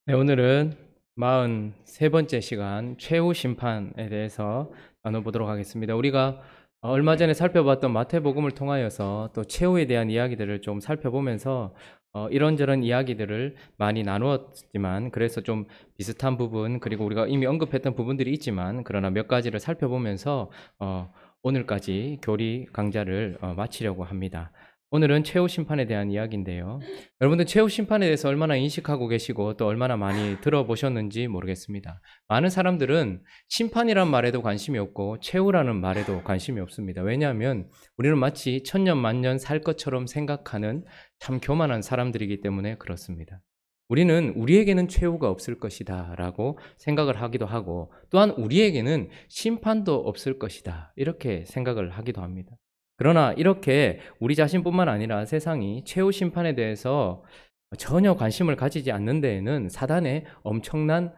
네, 오늘은 43번째 시간 최후 심판에 대해서 나눠보도록 하겠습니다. 우리가 얼마 전에 살펴봤던 마태복음을 통하여서 또 최후에 대한 이야기들을 좀 살펴보면서 이런저런 이야기들을 많이 나누었지만, 그래서 좀 비슷한 부분, 그리고 우리가 이미 언급했던 부분들이 있지만, 그러나 몇 가지를 살펴보면서 오늘까지 교리 강좌를 마치려고 합니다. 오늘은 최후 심판에 대한 이야기인데요. 여러분들 최후 심판에 대해서 얼마나 인식하고 계시고 또 얼마나 많이 들어보셨는지 모르겠습니다. 많은 사람들은 심판이란 말에도 관심이 없고 최후라는 말에도 관심이 없습니다. 왜냐하면 우리는 마치 천년 만년 살 것처럼 생각하는 참 교만한 사람들이기 때문에 그렇습니다. 우리는 우리에게는 최후가 없을 것이다 라고 생각을 하기도 하고, 또한 우리에게는 심판도 없을 것이다 이렇게 생각을 하기도 합니다. 그러나 이렇게 우리 자신뿐만 아니라 세상이 최후 심판에 대해서 전혀 관심을 가지지 않는 데에는 사단의 엄청난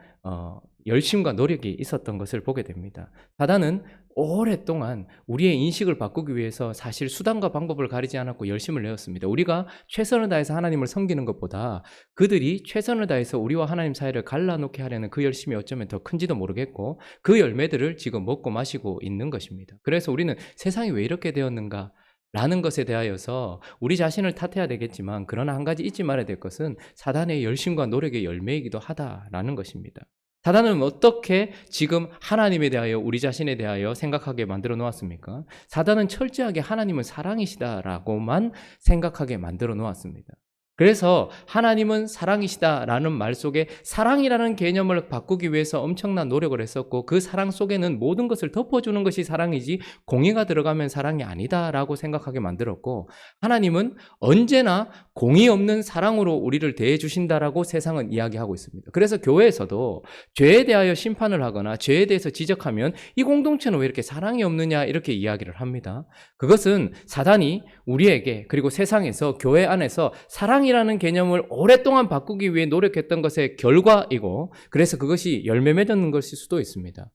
열심과 노력이 있었던 것을 보게 됩니다. 사단은 오랫동안 우리의 인식을 바꾸기 위해서 사실 수단과 방법을 가리지 않았고 열심을 내었습니다. 우리가 최선을 다해서 하나님을 섬기는 것보다 그들이 최선을 다해서 우리와 하나님 사이를 갈라놓게 하려는 그 열심이 어쩌면 더 큰지도 모르겠고, 그 열매들을 지금 먹고 마시고 있는 것입니다. 그래서 우리는 세상이 왜 이렇게 되었는가 라는 것에 대하여서 우리 자신을 탓해야 되겠지만, 그러나 한 가지 잊지 말아야 될 것은 사단의 열심과 노력의 열매이기도 하다라는 것입니다. 사단은 어떻게 지금 하나님에 대하여, 우리 자신에 대하여 생각하게 만들어 놓았습니까? 사단은 철저하게 하나님은 사랑이시다라고만 생각하게 만들어 놓았습니다. 그래서 하나님은 사랑이시다라는 말 속에 사랑이라는 개념을 바꾸기 위해서 엄청난 노력을 했었고, 그 사랑 속에는 모든 것을 덮어주는 것이 사랑이지 공의가 들어가면 사랑이 아니다라고 생각하게 만들었고, 하나님은 언제나 공의 없는 사랑으로 우리를 대해 주신다라고 세상은 이야기하고 있습니다. 그래서 교회에서도 죄에 대하여 심판을 하거나 죄에 대해서 지적하면 이 공동체는 왜 이렇게 사랑이 없느냐 이렇게 이야기를 합니다. 그것은 사단이 우리에게, 그리고 세상에서, 교회 안에서 사랑이라는 개념을 오랫동안 바꾸기 위해 노력했던 것의 결과이고, 그래서 그것이 열매 맺는 것일 수도 있습니다.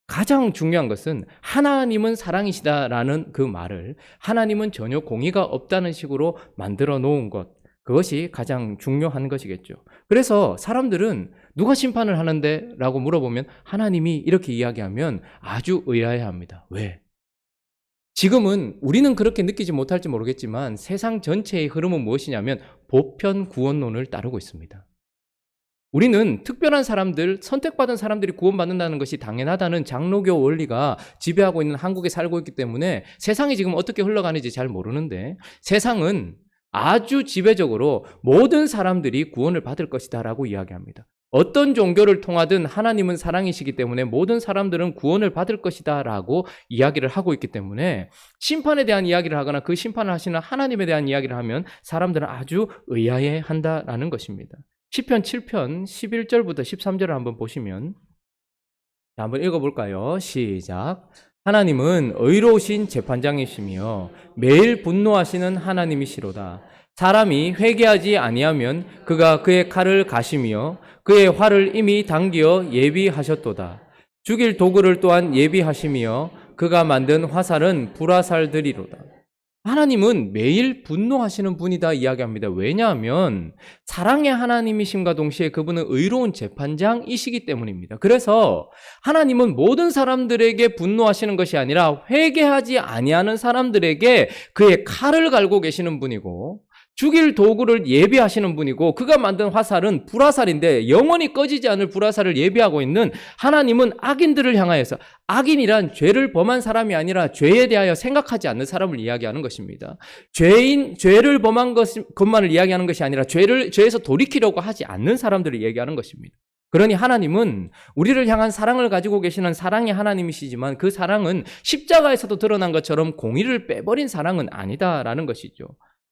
가장 중요한 것은 하나님은 사랑이시다라는 그 말을 하나님은 전혀 공의가 없다는 식으로 만들어 놓은 것, 그것이 가장 중요한 것이겠죠. 그래서 사람들은 누가 심판을 하는데? 라고 물어보면 하나님이 이렇게 이야기하면 아주 의아해합니다. 왜? 지금은 우리는 그렇게 느끼지 못할지 모르겠지만 세상 전체의 흐름은 무엇이냐면 보편 구원론을 따르고 있습니다. 우리는 특별한 사람들, 선택받은 사람들이 구원받는다는 것이 당연하다는 장로교 원리가 지배하고 있는 한국에 살고 있기 때문에 세상이 지금 어떻게 흘러가는지 잘 모르는데, 세상은 아주 지배적으로 모든 사람들이 구원을 받을 것이다 라고 이야기합니다. 어떤 종교를 통하든 하나님은 사랑이시기 때문에 모든 사람들은 구원을 받을 것이다 라고 이야기를 하고 있기 때문에, 심판에 대한 이야기를 하거나 그 심판을 하시는 하나님에 대한 이야기를 하면 사람들은 아주 의아해 한다라는 것입니다. 시편 7편 11절부터 13절을 한번 보시면, 한번 읽어볼까요? 시작. 하나님은 의로우신 재판장이시며 매일 분노하시는 하나님이시로다. 사람이 회개하지 아니하면 그가 그의 칼을 가시며 그의 활을 이미 당기어 예비하셨도다. 죽일 도구를 또한 예비하시며 그가 만든 화살은 불화살들이로다. 하나님은 매일 분노하시는 분이다 이야기합니다. 왜냐하면 사랑의 하나님이심과 동시에 그분은 의로운 재판장이시기 때문입니다. 그래서 하나님은 모든 사람들에게 분노하시는 것이 아니라 회개하지 아니하는 사람들에게 그의 칼을 갈고 계시는 분이고, 죽일 도구를 예비하시는 분이고, 그가 만든 화살은 불화살인데 영원히 꺼지지 않을 불화살을 예비하고 있는 하나님은 악인들을 향하여서, 악인이란 죄를 범한 사람이 아니라 죄에 대하여 생각하지 않는 사람을 이야기하는 것입니다. 죄를 범한 것만을 이야기하는 것이 아니라 죄에서 돌이키려고 하지 않는 사람들을 얘기하는 것입니다. 그러니 하나님은 우리를 향한 사랑을 가지고 계시는 사랑의 하나님이시지만, 그 사랑은 십자가에서도 드러난 것처럼 공의를 빼버린 사랑은 아니다라는 것이죠.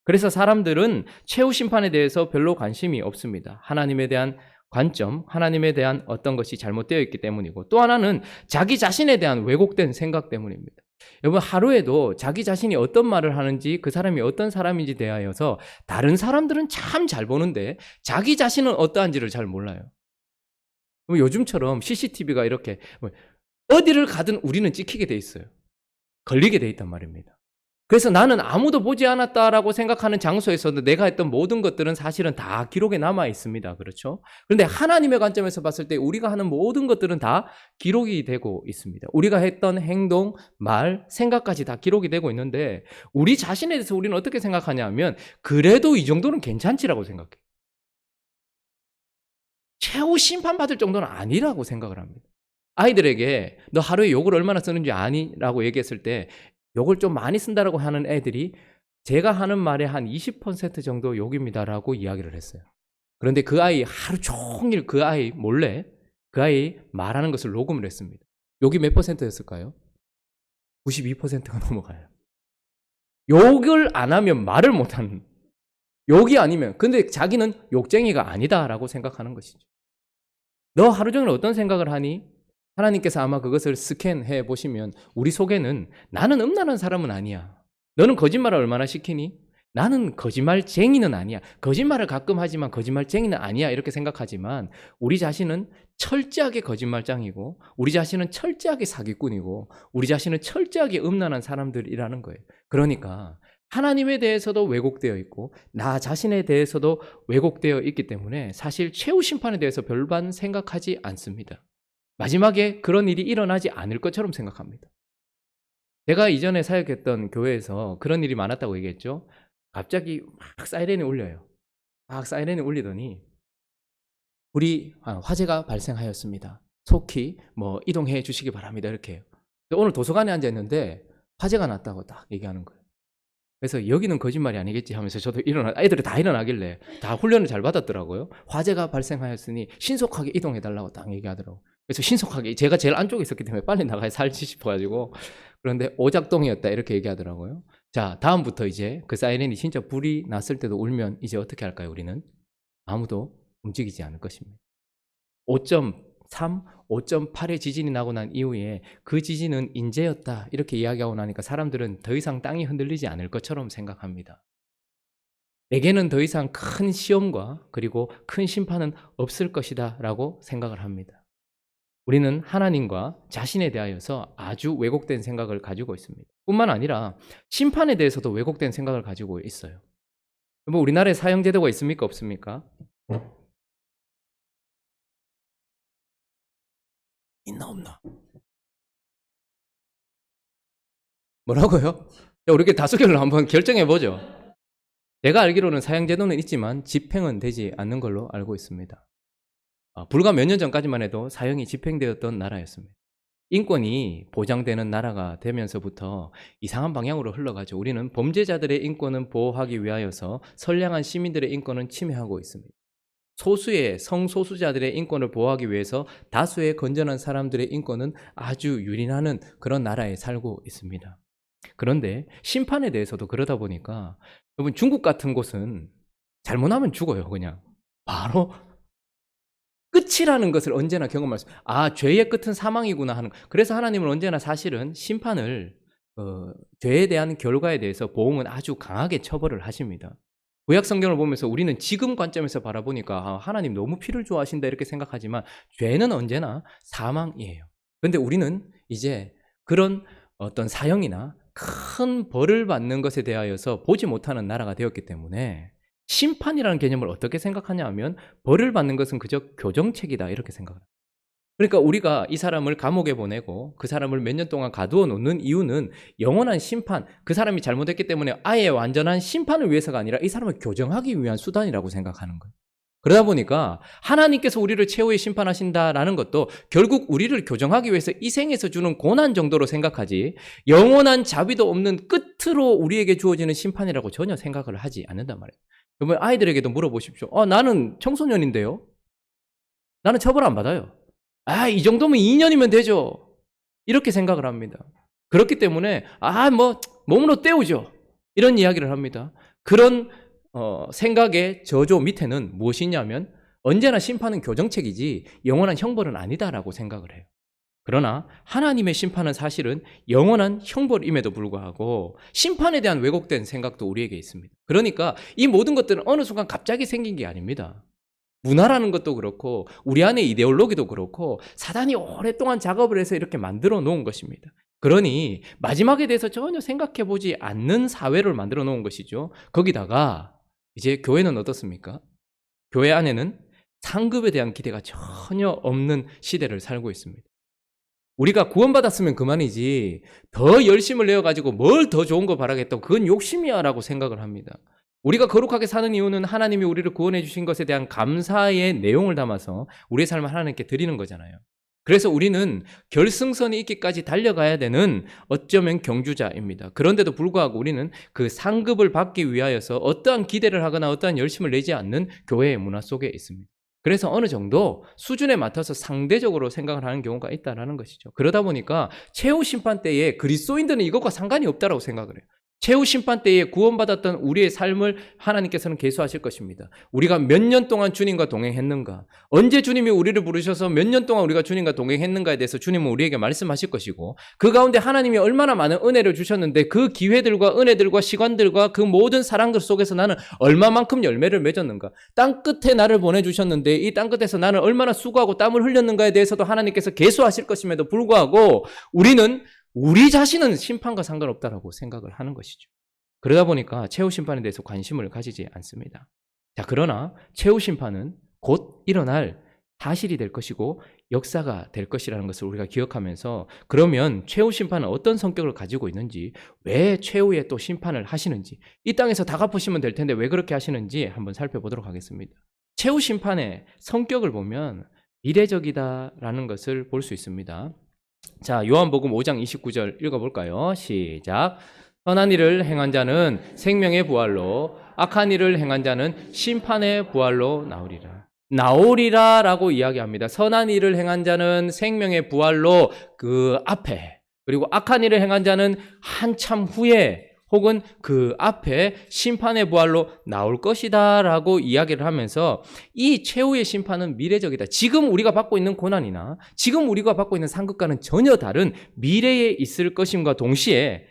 그래서 사람들은 최후 심판에 대해서 별로 관심이 없습니다. 하나님에 대한 관점, 하나님에 대한 어떤 것이 잘못되어 있기 때문이고, 또 하나는 자기 자신에 대한 왜곡된 생각 때문입니다. 여러분, 하루에도 자기 자신이 어떤 말을 하는지, 그 사람이 어떤 사람인지 대하여서 다른 사람들은 참 잘 보는데 자기 자신은 어떠한지를 잘 몰라요. 요즘처럼 CCTV가 이렇게 어디를 가든 우리는 찍히게 돼 있어요. 걸리게 돼 있단 말입니다. 그래서 나는 아무도 보지 않았다라고 생각하는 장소에서도 내가 했던 모든 것들은 사실은 다 기록에 남아 있습니다. 그렇죠? 그런데 하나님의 관점에서 봤을 때 우리가 하는 모든 것들은 다 기록이 되고 있습니다. 우리가 했던 행동, 말, 생각까지 다 기록이 되고 있는데 우리 자신에 대해서 우리는 어떻게 생각하냐 하면 그래도 이 정도는 괜찮지라고 생각해요. 최후 심판받을 정도는 아니라고 생각을 합니다. 아이들에게 너 하루에 욕을 얼마나 쓰는지 아니? 라고 얘기했을 때 욕을 좀 많이 쓴다라고 하는 애들이 제가 하는 말의 한 20% 정도 욕입니다라고 이야기를 했어요. 그런데 그 아이 하루 종일 그 아이 몰래 그 아이 말하는 것을 녹음을 했습니다. 욕이 몇 %였을까요? 92%가 넘어가요. 욕을 안 하면 말을 못하는, 욕이 아니면, 근데 자기는 욕쟁이가 아니다라고 생각하는 것이죠. 너 하루 종일 어떤 생각을 하니? 하나님께서 아마 그것을 스캔해 보시면 우리 속에는 나는 음란한 사람은 아니야. 너는 거짓말을 얼마나 시키니? 나는 거짓말쟁이는 아니야. 거짓말을 가끔 하지만 거짓말쟁이는 아니야. 이렇게 생각하지만 우리 자신은 철저하게 거짓말장이고 우리 자신은 철저하게 사기꾼이고 우리 자신은 철저하게 음란한 사람들이라는 거예요. 그러니까 하나님에 대해서도 왜곡되어 있고 나 자신에 대해서도 왜곡되어 있기 때문에 사실 최후 심판에 대해서 별반 생각하지 않습니다. 마지막에 그런 일이 일어나지 않을 것처럼 생각합니다. 제가 이전에 사역했던 교회에서 그런 일이 많았다고 얘기했죠. 갑자기 막 사이렌이 울려요. 막 사이렌이 울리더니 불이 화재가 발생하였습니다. 속히 뭐 이동해 주시기 바랍니다. 이렇게 해요. 오늘 도서관에 앉아 있는데 화재가 났다고 딱 얘기하는 거예요. 그래서 여기는 거짓말이 아니겠지 하면서 저도 애들이 다 일어나길래 다 훈련을 잘 받았더라고요. 화재가 발생하였으니 신속하게 이동해 달라고 딱 얘기하더라고요. 그래서 신속하게 제가 제일 안쪽에 있었기 때문에 빨리 나가야 살지 싶어가지고 그런데 오작동이었다 이렇게 얘기하더라고요. 자, 다음부터 이제 그 사이렌이 진짜 불이 났을 때도 울면 이제 어떻게 할까요? 우리는 아무도 움직이지 않을 것입니다. 5.3, 5.8의 지진이 나고 난 이후에 그 지진은 인재였다 이렇게 이야기하고 나니까 사람들은 더 이상 땅이 흔들리지 않을 것처럼 생각합니다. 내게는 더 이상 큰 시험과 그리고 큰 심판은 없을 것이다 라고 생각을 합니다. 우리는 하나님과 자신에 대하여서 아주 왜곡된 생각을 가지고 있습니다. 뿐만 아니라 심판에 대해서도 왜곡된 생각을 가지고 있어요. 뭐 우리나라에 사형제도가 있습니까? 없습니까? 있나 없나? 뭐라고요? 우리 다수결로 한번 결정해보죠. 제가 알기로는 사형제도는 있지만 집행은 되지 않는 걸로 알고 있습니다. 불과 몇 년 전까지만 해도 사형이 집행되었던 나라였습니다. 인권이 보장되는 나라가 되면서부터 이상한 방향으로 흘러가죠. 우리는 범죄자들의 인권은 보호하기 위하여서 선량한 시민들의 인권은 침해하고 있습니다. 소수의 성소수자들의 인권을 보호하기 위해서 다수의 건전한 사람들의 인권은 아주 유린하는 그런 나라에 살고 있습니다. 그런데 심판에 대해서도 그러다 보니까 여러분 중국 같은 곳은 잘못하면 죽어요. 그냥 바로 끝이라는 것을 언제나 경험할 수 죄의 끝은 사망이구나 하는 그래서 하나님은 언제나 사실은 심판을 죄에 대한 결과에 대해서 보응은 아주 강하게 처벌을 하십니다. 구약 성경을 보면서 우리는 지금 관점에서 바라보니까 하나님 너무 피를 좋아하신다 이렇게 생각하지만 죄는 언제나 사망이에요. 그런데 우리는 이제 그런 어떤 사형이나 큰 벌을 받는 것에 대하여서 보지 못하는 나라가 되었기 때문에 심판이라는 개념을 어떻게 생각하냐 하면 벌을 받는 것은 그저 교정책이다 이렇게 생각을 합니다. 그러니까 우리가 이 사람을 감옥에 보내고 그 사람을 몇 년 동안 가두어 놓는 이유는 영원한 심판, 그 사람이 잘못했기 때문에 아예 완전한 심판을 위해서가 아니라 이 사람을 교정하기 위한 수단이라고 생각하는 거예요. 그러다 보니까 하나님께서 우리를 최후에 심판하신다라는 것도 결국 우리를 교정하기 위해서 이 생에서 주는 고난 정도로 생각하지 영원한 자비도 없는 끝으로 우리에게 주어지는 심판이라고 전혀 생각을 하지 않는단 말이에요. 그러면 아이들에게도 물어보십시오. 나는 청소년인데요. 나는 처벌 안 받아요. 이 정도면 2년이면 되죠. 이렇게 생각을 합니다. 그렇기 때문에 몸으로 때우죠. 이런 이야기를 합니다. 그런 생각의 저조 밑에는 무엇이냐면 언제나 심판은 교정책이지 영원한 형벌은 아니다라고 생각을 해요. 그러나 하나님의 심판은 사실은 영원한 형벌임에도 불구하고 심판에 대한 왜곡된 생각도 우리에게 있습니다. 그러니까 이 모든 것들은 어느 순간 갑자기 생긴 게 아닙니다. 문화라는 것도 그렇고 우리 안의 이데올로기도 그렇고 사단이 오랫동안 작업을 해서 이렇게 만들어 놓은 것입니다. 그러니 마지막에 대해서 전혀 생각해 보지 않는 사회를 만들어 놓은 것이죠. 거기다가 이제 교회는 어떻습니까? 교회 안에는 상급에 대한 기대가 전혀 없는 시대를 살고 있습니다. 우리가 구원받았으면 그만이지 더 열심을 내어가지고 뭘 더 좋은 거 바라겠다고 그건 욕심이야 라고 생각을 합니다. 우리가 거룩하게 사는 이유는 하나님이 우리를 구원해 주신 것에 대한 감사의 내용을 담아서 우리의 삶을 하나님께 드리는 거잖아요. 그래서 우리는 결승선에 있기까지 달려가야 되는 어쩌면 경주자입니다. 그런데도 불구하고 우리는 그 상급을 받기 위하여서 어떠한 기대를 하거나 어떠한 열심을 내지 않는 교회의 문화 속에 있습니다. 그래서 어느 정도 수준에 맞춰서 상대적으로 생각을 하는 경우가 있다는 것이죠. 그러다 보니까 최후 심판 때에 그리스도인들은 이것과 상관이 없다고 생각을 해요. 최후 심판 때에 구원받았던 우리의 삶을 하나님께서는 계수하실 것입니다. 우리가 몇 년 동안 주님과 동행했는가, 언제 주님이 우리를 부르셔서 몇 년 동안 우리가 주님과 동행했는가에 대해서 주님은 우리에게 말씀하실 것이고, 그 가운데 하나님이 얼마나 많은 은혜를 주셨는데 그 기회들과 은혜들과 시간들과 그 모든 사랑들 속에서 나는 얼마만큼 열매를 맺었는가, 땅 끝에 나를 보내주셨는데 이 땅 끝에서 나는 얼마나 수고하고 땀을 흘렸는가에 대해서도 하나님께서 계수하실 것임에도 불구하고 우리 자신은 심판과 상관없다라고 생각을 하는 것이죠. 그러다 보니까 최후 심판에 대해서 관심을 가지지 않습니다. 자, 그러나 최후 심판은 곧 일어날 사실이 될 것이고 역사가 될 것이라는 것을 우리가 기억하면서, 그러면 최후 심판은 어떤 성격을 가지고 있는지, 왜 최후에 또 심판을 하시는지, 이 땅에서 다 갚으시면 될 텐데 왜 그렇게 하시는지 한번 살펴보도록 하겠습니다. 최후 심판의 성격을 보면 미래적이다라는 것을 볼 수 있습니다. 자, 요한복음 5장 29절 읽어볼까요? 시작. 선한 일을 행한 자는 생명의 부활로, 악한 일을 행한 자는 심판의 부활로 나오리라 라고 이야기합니다. 선한 일을 행한 자는 생명의 부활로 그 앞에, 그리고 악한 일을 행한 자는 한참 후에 혹은 그 앞에 심판의 부활로 나올 것이다 라고 이야기를 하면서, 이 최후의 심판은 미래적이다. 지금 우리가 받고 있는 고난이나 지금 우리가 받고 있는 상급과는 전혀 다른 미래에 있을 것임과 동시에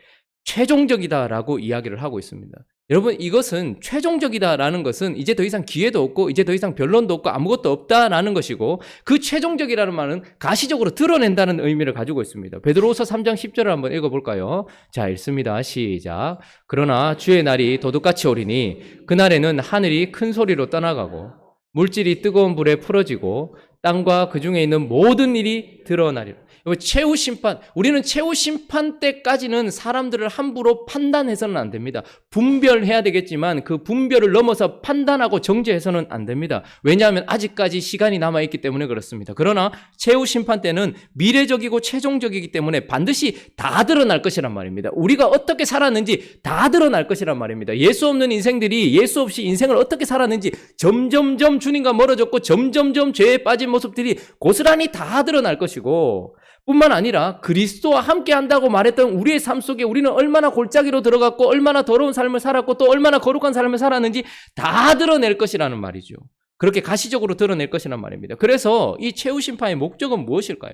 최종적이다라고 이야기를 하고 있습니다. 여러분, 이것은 최종적이다라는 것은 이제 더 이상 기회도 없고 이제 더 이상 변론도 없고 아무것도 없다라는 것이고, 그 최종적이라는 말은 가시적으로 드러낸다는 의미를 가지고 있습니다. 베드로후서 3장 10절을 한번 읽어볼까요? 자, 읽습니다. 시작. 그러나 주의 날이 도둑같이 오리니 그날에는 하늘이 큰 소리로 떠나가고 물질이 뜨거운 불에 풀어지고 땅과 그 중에 있는 모든 일이 드러나리라. 최후 심판, 우리는 최후 심판 때까지는 사람들을 함부로 판단해서는 안 됩니다. 분별해야 되겠지만 그 분별을 넘어서 판단하고 정죄해서는 안 됩니다. 왜냐하면 아직까지 시간이 남아있기 때문에 그렇습니다. 그러나 최후 심판 때는 미래적이고 최종적이기 때문에 반드시 다 드러날 것이란 말입니다. 우리가 어떻게 살았는지 다 드러날 것이란 말입니다. 예수 없는 인생들이 예수 없이 인생을 어떻게 살았는지 점점점 주님과 멀어졌고 점점점 죄에 빠진 모습들이 고스란히 다 드러날 것이고, 뿐만 아니라 그리스도와 함께 한다고 말했던 우리의 삶 속에 우리는 얼마나 골짜기로 들어갔고 얼마나 더러운 삶을 살았고 또 얼마나 거룩한 삶을 살았는지 다 드러낼 것이라는 말이죠. 그렇게 가시적으로 드러낼 것이란 말입니다. 그래서 이 최후 심판의 목적은 무엇일까요?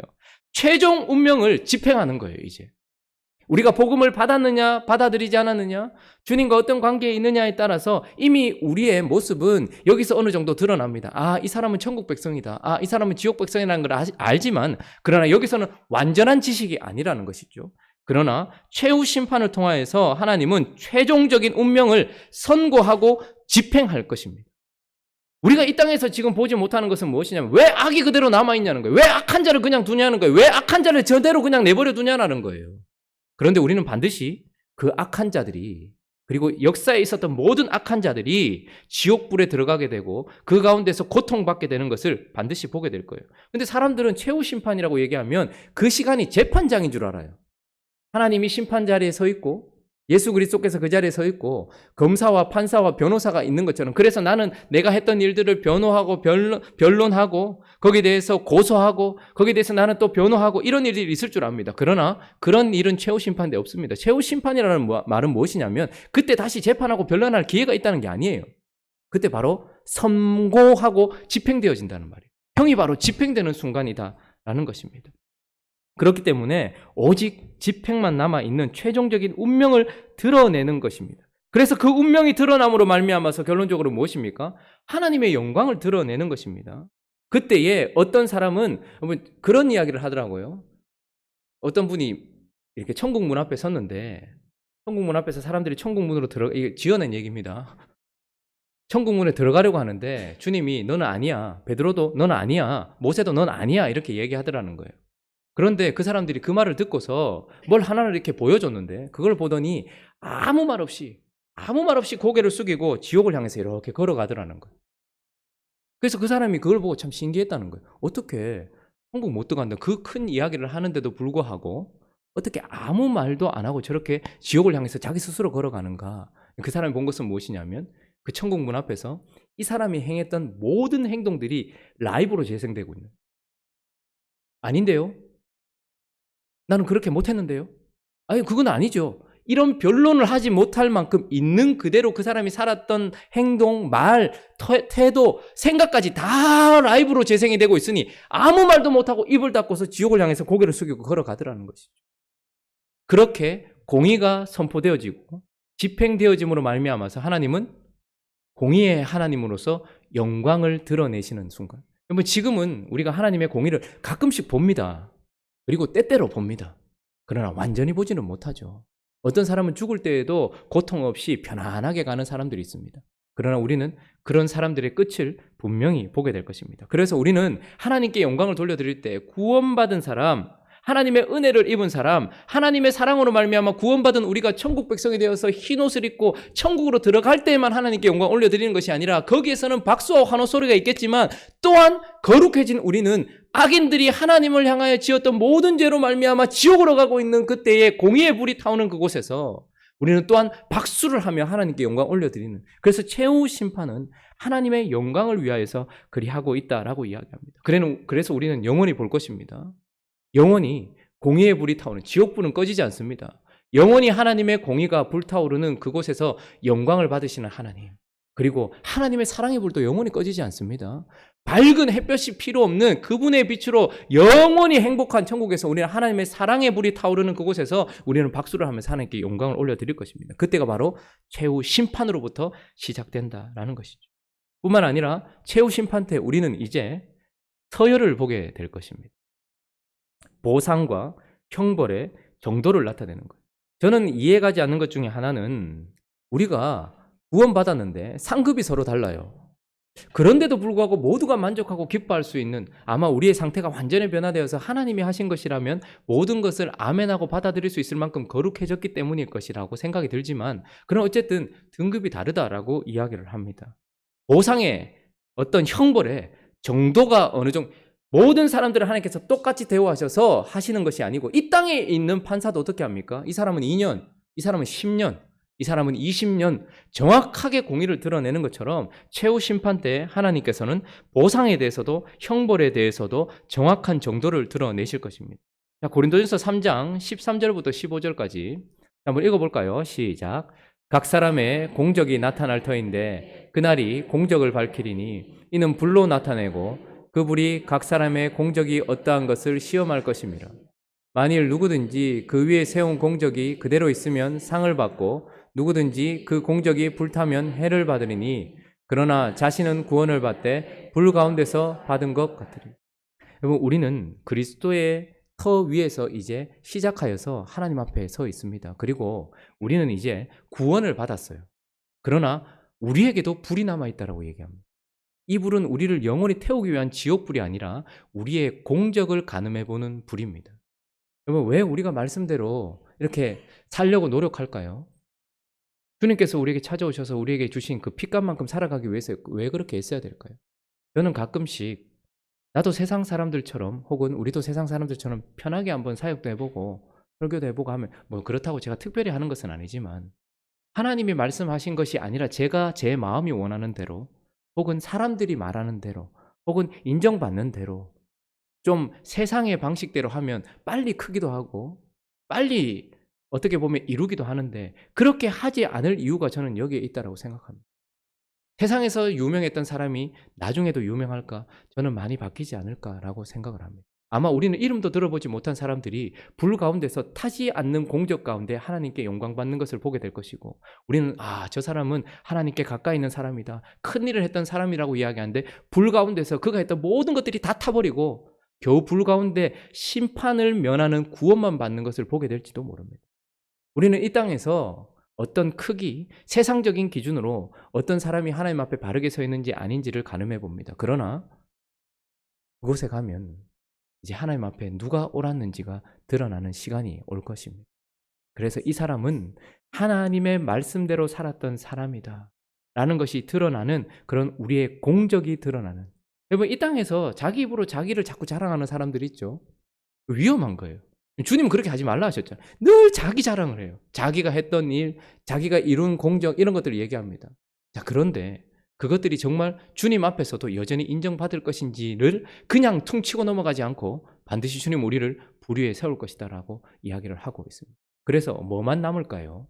최종 운명을 집행하는 거예요. 이제 우리가 복음을 받았느냐 받아들이지 않았느냐, 주님과 어떤 관계에 있느냐에 따라서 이미 우리의 모습은 여기서 어느 정도 드러납니다. 아, 이 사람은 천국 백성이다. 아, 이 사람은 지옥 백성이라는 걸 알지만, 그러나 여기서는 완전한 지식이 아니라는 것이죠. 그러나 최후 심판을 통하여서 하나님은 최종적인 운명을 선고하고 집행할 것입니다. 우리가 이 땅에서 지금 보지 못하는 것은 무엇이냐면, 왜 악이 그대로 남아있냐는 거예요. 왜 악한 자를 그냥 두냐는 거예요. 왜 악한 자를 저대로 그냥 내버려 두냐는 거예요. 그런데 우리는 반드시 그 악한 자들이, 그리고 역사에 있었던 모든 악한 자들이 지옥불에 들어가게 되고 그 가운데서 고통받게 되는 것을 반드시 보게 될 거예요. 그런데 사람들은 최후 심판이라고 얘기하면 그 시간이 재판장인 줄 알아요. 하나님이 심판 자리에 서 있고 예수 그리스도께서 그 자리에 서 있고 검사와 판사와 변호사가 있는 것처럼, 그래서 나는 내가 했던 일들을 변호하고 변론하고 거기에 대해서 고소하고 거기에 대해서 나는 또 변호하고 이런 일들이 있을 줄 압니다. 그러나 그런 일은 최후 심판대 없습니다. 최후 심판이라는 말은 무엇이냐면 그때 다시 재판하고 변론할 기회가 있다는 게 아니에요. 그때 바로 선고하고 집행되어진다는 말이에요. 형이 바로 집행되는 순간이다라는 것입니다. 그렇기 때문에 오직 집행만 남아있는 최종적인 운명을 드러내는 것입니다. 그래서 그 운명이 드러남으로 말미암아서 결론적으로 무엇입니까? 하나님의 영광을 드러내는 것입니다. 그때에 어떤 사람은 그런 이야기를 하더라고요. 어떤 분이 이렇게 천국 문 앞에 섰는데 천국 문 앞에서 사람들이 천국 문으로 이게 지어낸 얘기입니다. 천국 문에 들어가려고 하는데 주님이 너는 아니야. 베드로도 너는 아니야. 모세도 넌 아니야. 이렇게 얘기하더라는 거예요. 그런데 그 사람들이 그 말을 듣고서 뭘 하나를 이렇게 보여줬는데 그걸 보더니 아무 말 없이 고개를 숙이고 지옥을 향해서 이렇게 걸어가더라는 거예요. 그래서 그 사람이 그걸 보고 참 신기했다는 거예요. 어떻게 천국 못 들어간다 그 큰 이야기를 하는데도 불구하고 어떻게 아무 말도 안 하고 저렇게 지옥을 향해서 자기 스스로 걸어가는가. 그 사람이 본 것은 무엇이냐면 그 천국 문 앞에서 이 사람이 행했던 모든 행동들이 라이브로 재생되고 있는. 아닌데요? 나는 그렇게 못했는데요? 아니 그건 아니죠. 이런 변론을 하지 못할 만큼 있는 그대로 그 사람이 살았던 행동, 말, 태도, 생각까지 다 라이브로 재생이 되고 있으니 아무 말도 못하고 입을 닫고서 지옥을 향해서 고개를 숙이고 걸어가더라는 것이죠. 그렇게 공의가 선포되어지고 집행되어짐으로 말미암아서 하나님은 공의의 하나님으로서 영광을 드러내시는 순간. 여러분 지금은 우리가 하나님의 공의를 가끔씩 봅니다. 그리고 때때로 봅니다. 그러나 완전히 보지는 못하죠. 어떤 사람은 죽을 때에도 고통 없이 편안하게 가는 사람들이 있습니다. 그러나 우리는 그런 사람들의 끝을 분명히 보게 될 것입니다. 그래서 우리는 하나님께 영광을 돌려드릴 때 구원받은 사람, 하나님의 은혜를 입은 사람, 하나님의 사랑으로 말미암아 구원받은 우리가 천국 백성이 되어서 흰옷을 입고 천국으로 들어갈 때에만 하나님께 영광 올려드리는 것이 아니라 거기에서는 박수와 환호 소리가 있겠지만 또한 거룩해진 우리는 악인들이 하나님을 향하여 지었던 모든 죄로 말미암아 지옥으로 가고 있는 그때에 공의의 불이 타오는 그곳에서 우리는 또한 박수를 하며 하나님께 영광 올려드리는, 그래서 최후 심판은 하나님의 영광을 위하여서 그리하고 있다라고 이야기합니다. 그래서 우리는 영원히 볼 것입니다. 영원히 공의의 불이 타오는, 지옥불은 꺼지지 않습니다. 영원히 하나님의 공의가 불타오르는 그곳에서 영광을 받으시는 하나님, 그리고 하나님의 사랑의 불도 영원히 꺼지지 않습니다. 밝은 햇볕이 필요 없는 그분의 빛으로 영원히 행복한 천국에서 우리는 하나님의 사랑의 불이 타오르는 그곳에서 우리는 박수를 하면서 하나님께 영광을 올려드릴 것입니다. 그때가 바로 최후 심판으로부터 시작된다라는 것이죠. 뿐만 아니라 최후 심판 때 우리는 이제 서열을 보게 될 것입니다. 보상과 형벌의 정도를 나타내는 거예요. 저는 이해가지 않는 것 중에 하나는 우리가 구원받았는데 상급이 서로 달라요. 그런데도 불구하고 모두가 만족하고 기뻐할 수 있는, 아마 우리의 상태가 완전히 변화되어서 하나님이 하신 것이라면 모든 것을 아멘하고 받아들일 수 있을 만큼 거룩해졌기 때문일 것이라고 생각이 들지만, 그럼 어쨌든 등급이 다르다라고 이야기를 합니다. 보상의 어떤 형벌의 정도가 어느 정도, 모든 사람들을 하나님께서 똑같이 대우하셔서 하시는 것이 아니고, 이 땅에 있는 판사도 어떻게 합니까? 이 사람은 2년, 이 사람은 10년, 이 사람은 20년 정확하게 공의를 드러내는 것처럼 최후 심판 때 하나님께서는 보상에 대해서도 형벌에 대해서도 정확한 정도를 드러내실 것입니다. 자, 고린도전서 3장 13절부터 15절까지 한번 읽어볼까요? 시작. 각 사람의 공적이 나타날 터인데 그날이 공적을 밝히리니 이는 불로 나타내고 그 불이 각 사람의 공적이 어떠한 것을 시험할 것입니다. 만일 누구든지 그 위에 세운 공적이 그대로 있으면 상을 받고 누구든지 그 공적이 불타면 해를 받으리니 그러나 자신은 구원을 받되 불 가운데서 받은 것 같으리. 여러분, 우리는 그리스도의 터 위에서 이제 시작하여서 하나님 앞에 서 있습니다. 그리고 우리는 이제 구원을 받았어요. 그러나 우리에게도 불이 남아있다라고 얘기합니다. 이 불은 우리를 영원히 태우기 위한 지옥불이 아니라 우리의 공적을 가늠해보는 불입니다. 여러분, 왜 우리가 말씀대로 이렇게 살려고 노력할까요? 주님께서 우리에게 찾아오셔서 우리에게 주신 그 핏값만큼 살아가기 위해서 왜 그렇게 애써야 될까요? 저는 가끔씩 나도 세상 사람들처럼, 혹은 우리도 세상 사람들처럼 편하게 한번 사역도 해보고 설교도 해보고 하면, 뭐 그렇다고 제가 특별히 하는 것은 아니지만 하나님이 말씀하신 것이 아니라 제가 제 마음이 원하는 대로, 혹은 사람들이 말하는 대로, 혹은 인정받는 대로 좀 세상의 방식대로 하면 빨리 크기도 하고 빨리 어떻게 보면 이루기도 하는데, 그렇게 하지 않을 이유가 저는 여기에 있다고 생각합니다. 세상에서 유명했던 사람이 나중에도 유명할까? 저는 많이 바뀌지 않을까라고 생각을 합니다. 아마 우리는 이름도 들어보지 못한 사람들이 불 가운데서 타지 않는 공적 가운데 하나님께 영광 받는 것을 보게 될 것이고, 우리는 저 사람은 하나님께 가까이 있는 사람이다, 큰 일을 했던 사람이라고 이야기하는데 불 가운데서 그가 했던 모든 것들이 다 타버리고 겨우 불 가운데 심판을 면하는 구원만 받는 것을 보게 될지도 모릅니다. 우리는 이 땅에서 어떤 크기, 세상적인 기준으로 어떤 사람이 하나님 앞에 바르게 서 있는지 아닌지를 가늠해 봅니다. 그러나 그곳에 가면 이제 하나님 앞에 누가 옳았는지가 드러나는 시간이 올 것입니다. 그래서 이 사람은 하나님의 말씀대로 살았던 사람이다 라는 것이 드러나는, 그런 우리의 공적이 드러나는. 여러분, 이 땅에서 자기 입으로 자기를 자꾸 자랑하는 사람들이 있죠. 위험한 거예요. 주님은 그렇게 하지 말라 하셨잖아요. 늘 자기 자랑을 해요. 자기가 했던 일, 자기가 이룬 공적, 이런 것들을 얘기합니다. 자, 그런데 그것들이 정말 주님 앞에서도 여전히 인정받을 것인지를 그냥 퉁치고 넘어가지 않고 반드시 주님 우리를 불위에 세울 것이다라고 이야기를 하고 있습니다. 그래서 뭐만 남을까요?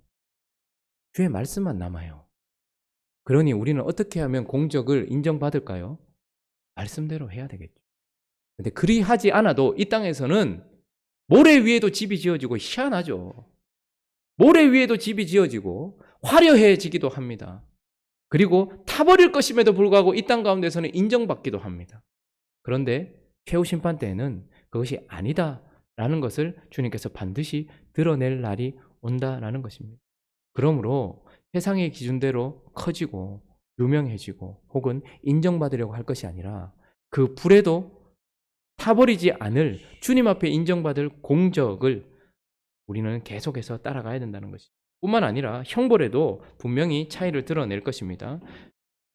주의 말씀만 남아요. 그러니 우리는 어떻게 하면 공적을 인정받을까요? 말씀대로 해야 되겠죠. 근데 그리하지 않아도 이 땅에서는 모래 위에도 집이 지어지고, 희한하죠. 모래 위에도 집이 지어지고 화려해지기도 합니다. 그리고 타버릴 것임에도 불구하고 이 땅 가운데서는 인정받기도 합니다. 그런데 최후 심판 때에는 그것이 아니다라는 것을 주님께서 반드시 드러낼 날이 온다라는 것입니다. 그러므로 세상의 기준대로 커지고 유명해지고 혹은 인정받으려고 할 것이 아니라 그 불에도 타버리지 않을 주님 앞에 인정받을 공적을 우리는 계속해서 따라가야 된다는 것입니다. 뿐만 아니라 형벌에도 분명히 차이를 드러낼 것입니다.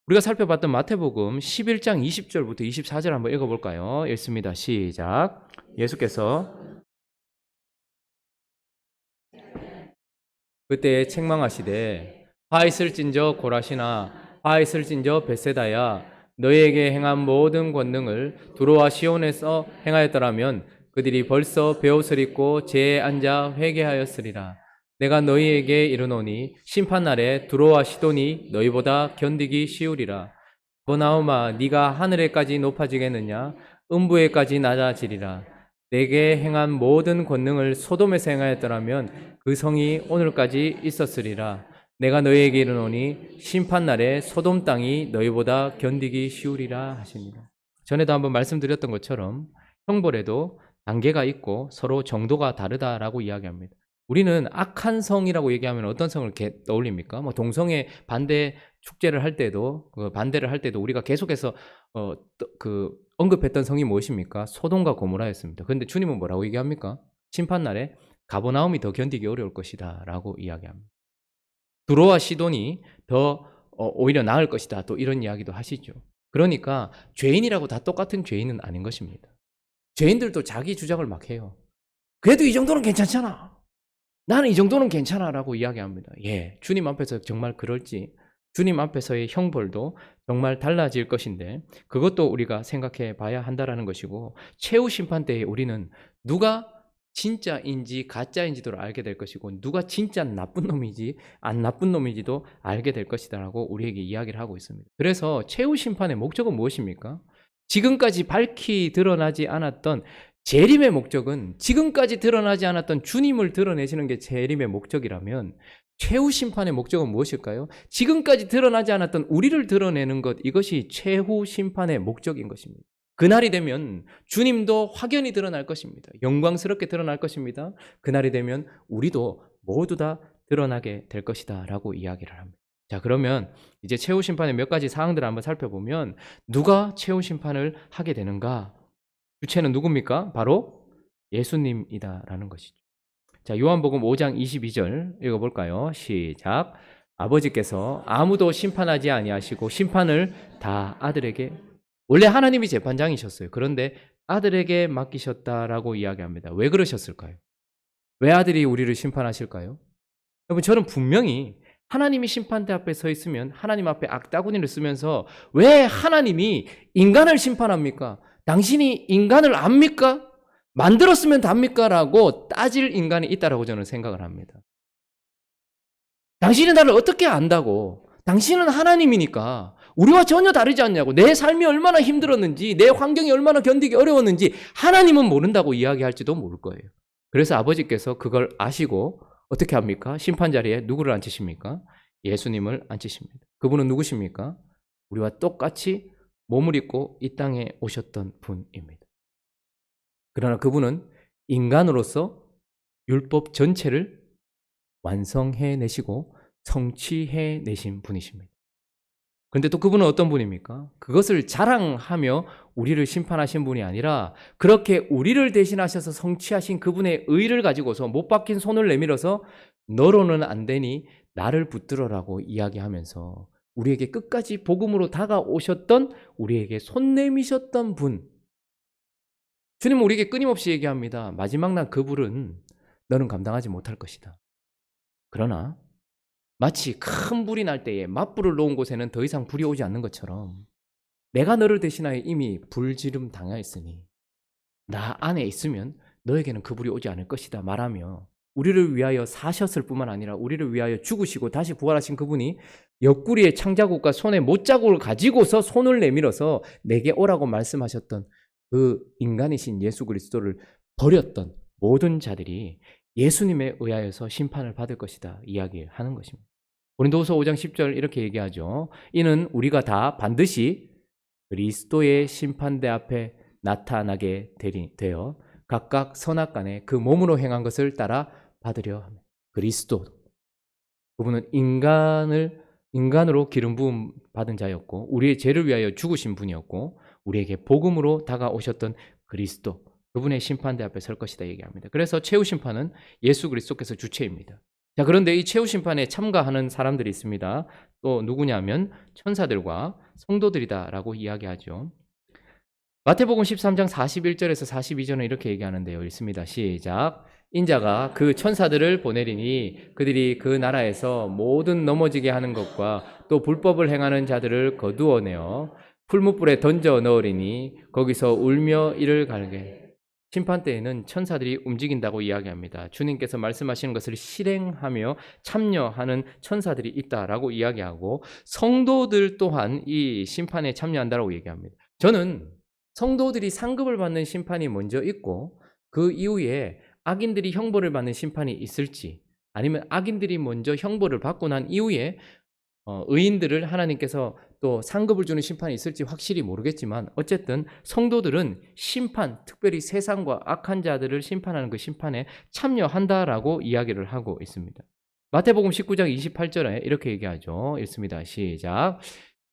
우리가 살펴봤던 마태복음 11장 20절부터 24절 한번 읽어볼까요? 읽습니다. 시작. 예수께서 그때 책망하시되 화 있을진저 고라시나 화 있을진저 벳세다야 너희에게 행한 모든 권능을 두로와 시온에서 행하였더라면 그들이 벌써 베옷을 입고 제에 앉아 회개하였으리라. 내가 너희에게 이르노니 심판날에 두로와 시돈이 너희보다 견디기 쉬우리라. 버나오마 네가 하늘에까지 높아지겠느냐 음부에까지 낮아지리라. 내게 행한 모든 권능을 소돔에서 행하였더라면 그 성이 오늘까지 있었으리라. 내가 너희에게 이르노니 심판날에 소돔 땅이 너희보다 견디기 쉬우리라 하십니다. 전에도 한번 말씀드렸던 것처럼 형벌에도 단계가 있고 서로 정도가 다르다라고 이야기합니다. 우리는 악한 성이라고 얘기하면 어떤 성을 떠올립니까? 뭐 동성애 반대 축제를 할 때도, 반대를 할 때도 우리가 계속해서 언급했던 성이 무엇입니까? 소돔과 고모라였습니다. 그런데 주님은 뭐라고 얘기합니까? 심판날에 가버나움이 더 견디기 어려울 것이다 라고 이야기합니다. 두로와 시돈이 더 오히려 나을 것이다, 또 이런 이야기도 하시죠. 그러니까 죄인이라고 다 똑같은 죄인은 아닌 것입니다. 죄인들도 자기 주장을 막 해요. 그래도 이 정도는 괜찮잖아, 나는 이 정도는 괜찮아 라고 이야기합니다. 예, 주님 앞에서 정말 그럴지, 주님 앞에서의 형벌도 정말 달라질 것인데 그것도 우리가 생각해 봐야 한다는 것이고, 최후 심판 때에 우리는 누가 진짜인지 가짜인지도 알게 될 것이고 누가 진짜 나쁜 놈이지 안 나쁜 놈인지도 알게 될 것이다 라고 우리에게 이야기를 하고 있습니다. 그래서 최후 심판의 목적은 무엇입니까? 지금까지 밝히 드러나지 않았던 재림의 목적은, 지금까지 드러나지 않았던 주님을 드러내시는 게 재림의 목적이라면 최후 심판의 목적은 무엇일까요? 지금까지 드러나지 않았던 우리를 드러내는 것, 이것이 최후 심판의 목적인 것입니다. 그날이 되면 주님도 확연히 드러날 것입니다. 영광스럽게 드러날 것입니다. 그날이 되면 우리도 모두 다 드러나게 될 것이다 라고 이야기를 합니다. 자, 그러면 이제 최후 심판의 몇 가지 사항들을 한번 살펴보면 누가 최후 심판을 하게 되는가? 주체는 누굽니까? 바로 예수님이다라는 것이죠. 자, 요한복음 5장 22절 읽어볼까요? 시작. 아버지께서 아무도 심판하지 아니하시고 심판을 다 아들에게, 원래 하나님이 재판장이셨어요. 그런데 아들에게 맡기셨다라고 이야기합니다. 왜 그러셨을까요? 왜 아들이 우리를 심판하실까요? 여러분, 저는 분명히 하나님이 심판대 앞에 서 있으면 하나님 앞에 악다구니를 쓰면서 왜 하나님이 인간을 심판합니까? 당신이 인간을 압니까? 만들었으면 답니까? 라고 따질 인간이 있다라고 저는 생각을 합니다. 당신이 나를 어떻게 안다고? 당신은 하나님이니까 우리와 전혀 다르지 않냐고, 내 삶이 얼마나 힘들었는지, 내 환경이 얼마나 견디기 어려웠는지 하나님은 모른다고 이야기할지도 모를 거예요. 그래서 아버지께서 그걸 아시고 어떻게 합니까? 심판 자리에 누구를 앉히십니까? 예수님을 앉히십니다. 그분은 누구십니까? 우리와 똑같이 몸을 입고 이 땅에 오셨던 분입니다. 그러나 그분은 인간으로서 율법 전체를 완성해 내시고 성취해 내신 분이십니다. 그런데 또 그분은 어떤 분입니까? 그것을 자랑하며 우리를 심판하신 분이 아니라 그렇게 우리를 대신하셔서 성취하신 그분의 의를 가지고서 못 박힌 손을 내밀어서 너로는 안 되니 나를 붙들어라고 이야기하면서 우리에게 끝까지 복음으로 다가오셨던, 우리에게 손 내미셨던 분. 주님은 우리에게 끊임없이 얘기합니다. 마지막 날 그 불은 너는 감당하지 못할 것이다. 그러나 마치 큰 불이 날 때에 맞불을 놓은 곳에는 더 이상 불이 오지 않는 것처럼 내가 너를 대신하여 이미 불지름 당하였으니 나 안에 있으면 너에게는 그 불이 오지 않을 것이다 말하며, 우리를 위하여 사셨을 뿐만 아니라 우리를 위하여 죽으시고 다시 부활하신 그분이 옆구리에 창자국과 손에 못자국을 가지고서 손을 내밀어서 내게 오라고 말씀하셨던 그 인간이신 예수 그리스도를 버렸던 모든 자들이 예수님에 의하여서 심판을 받을 것이다 이야기하는 것입니다. 고린도후서 5장 10절 이렇게 얘기하죠. 이는 우리가 다 반드시 그리스도의 심판대 앞에 나타나게 되어 각각 선악간에 그 몸으로 행한 것을 따라 받으려 합니다. 그리스도, 그분은 인간으로 기름 부음 받은 자였고 우리의 죄를 위하여 죽으신 분이었고 우리에게 복음으로 다가오셨던 그리스도, 그분의 심판대 앞에 설 것이다 얘기합니다. 그래서 최후 심판은 예수 그리스도께서 주체입니다. 자, 그런데 이 최후 심판에 참가하는 사람들이 있습니다. 또 누구냐면 천사들과 성도들이다라고 이야기하죠. 마태복음 13장 41절에서 42절은 이렇게 얘기하는데요. 읽습니다. 시작. 인자가 그 천사들을 보내리니 그들이 그 나라에서 모든 넘어지게 하는 것과 또 불법을 행하는 자들을 거두어내어 풀무불에 던져 넣으리니 거기서 울며 이를 갈게. 심판 때에는 천사들이 움직인다고 이야기합니다. 주님께서 말씀하시는 것을 실행하며 참여하는 천사들이 있다라고 이야기하고 성도들 또한 이 심판에 참여한다라고 얘기합니다. 저는 성도들이 상급을 받는 심판이 먼저 있고 그 이후에 악인들이 형벌을 받는 심판이 있을지, 아니면 악인들이 먼저 형벌을 받고 난 이후에 의인들을 하나님께서 또 상급을 주는 심판이 있을지 확실히 모르겠지만 어쨌든 성도들은 심판, 특별히 세상과 악한 자들을 심판하는 그 심판에 참여한다라고 이야기를 하고 있습니다. 마태복음 19장 28절에 이렇게 얘기하죠. 읽습니다. 시작.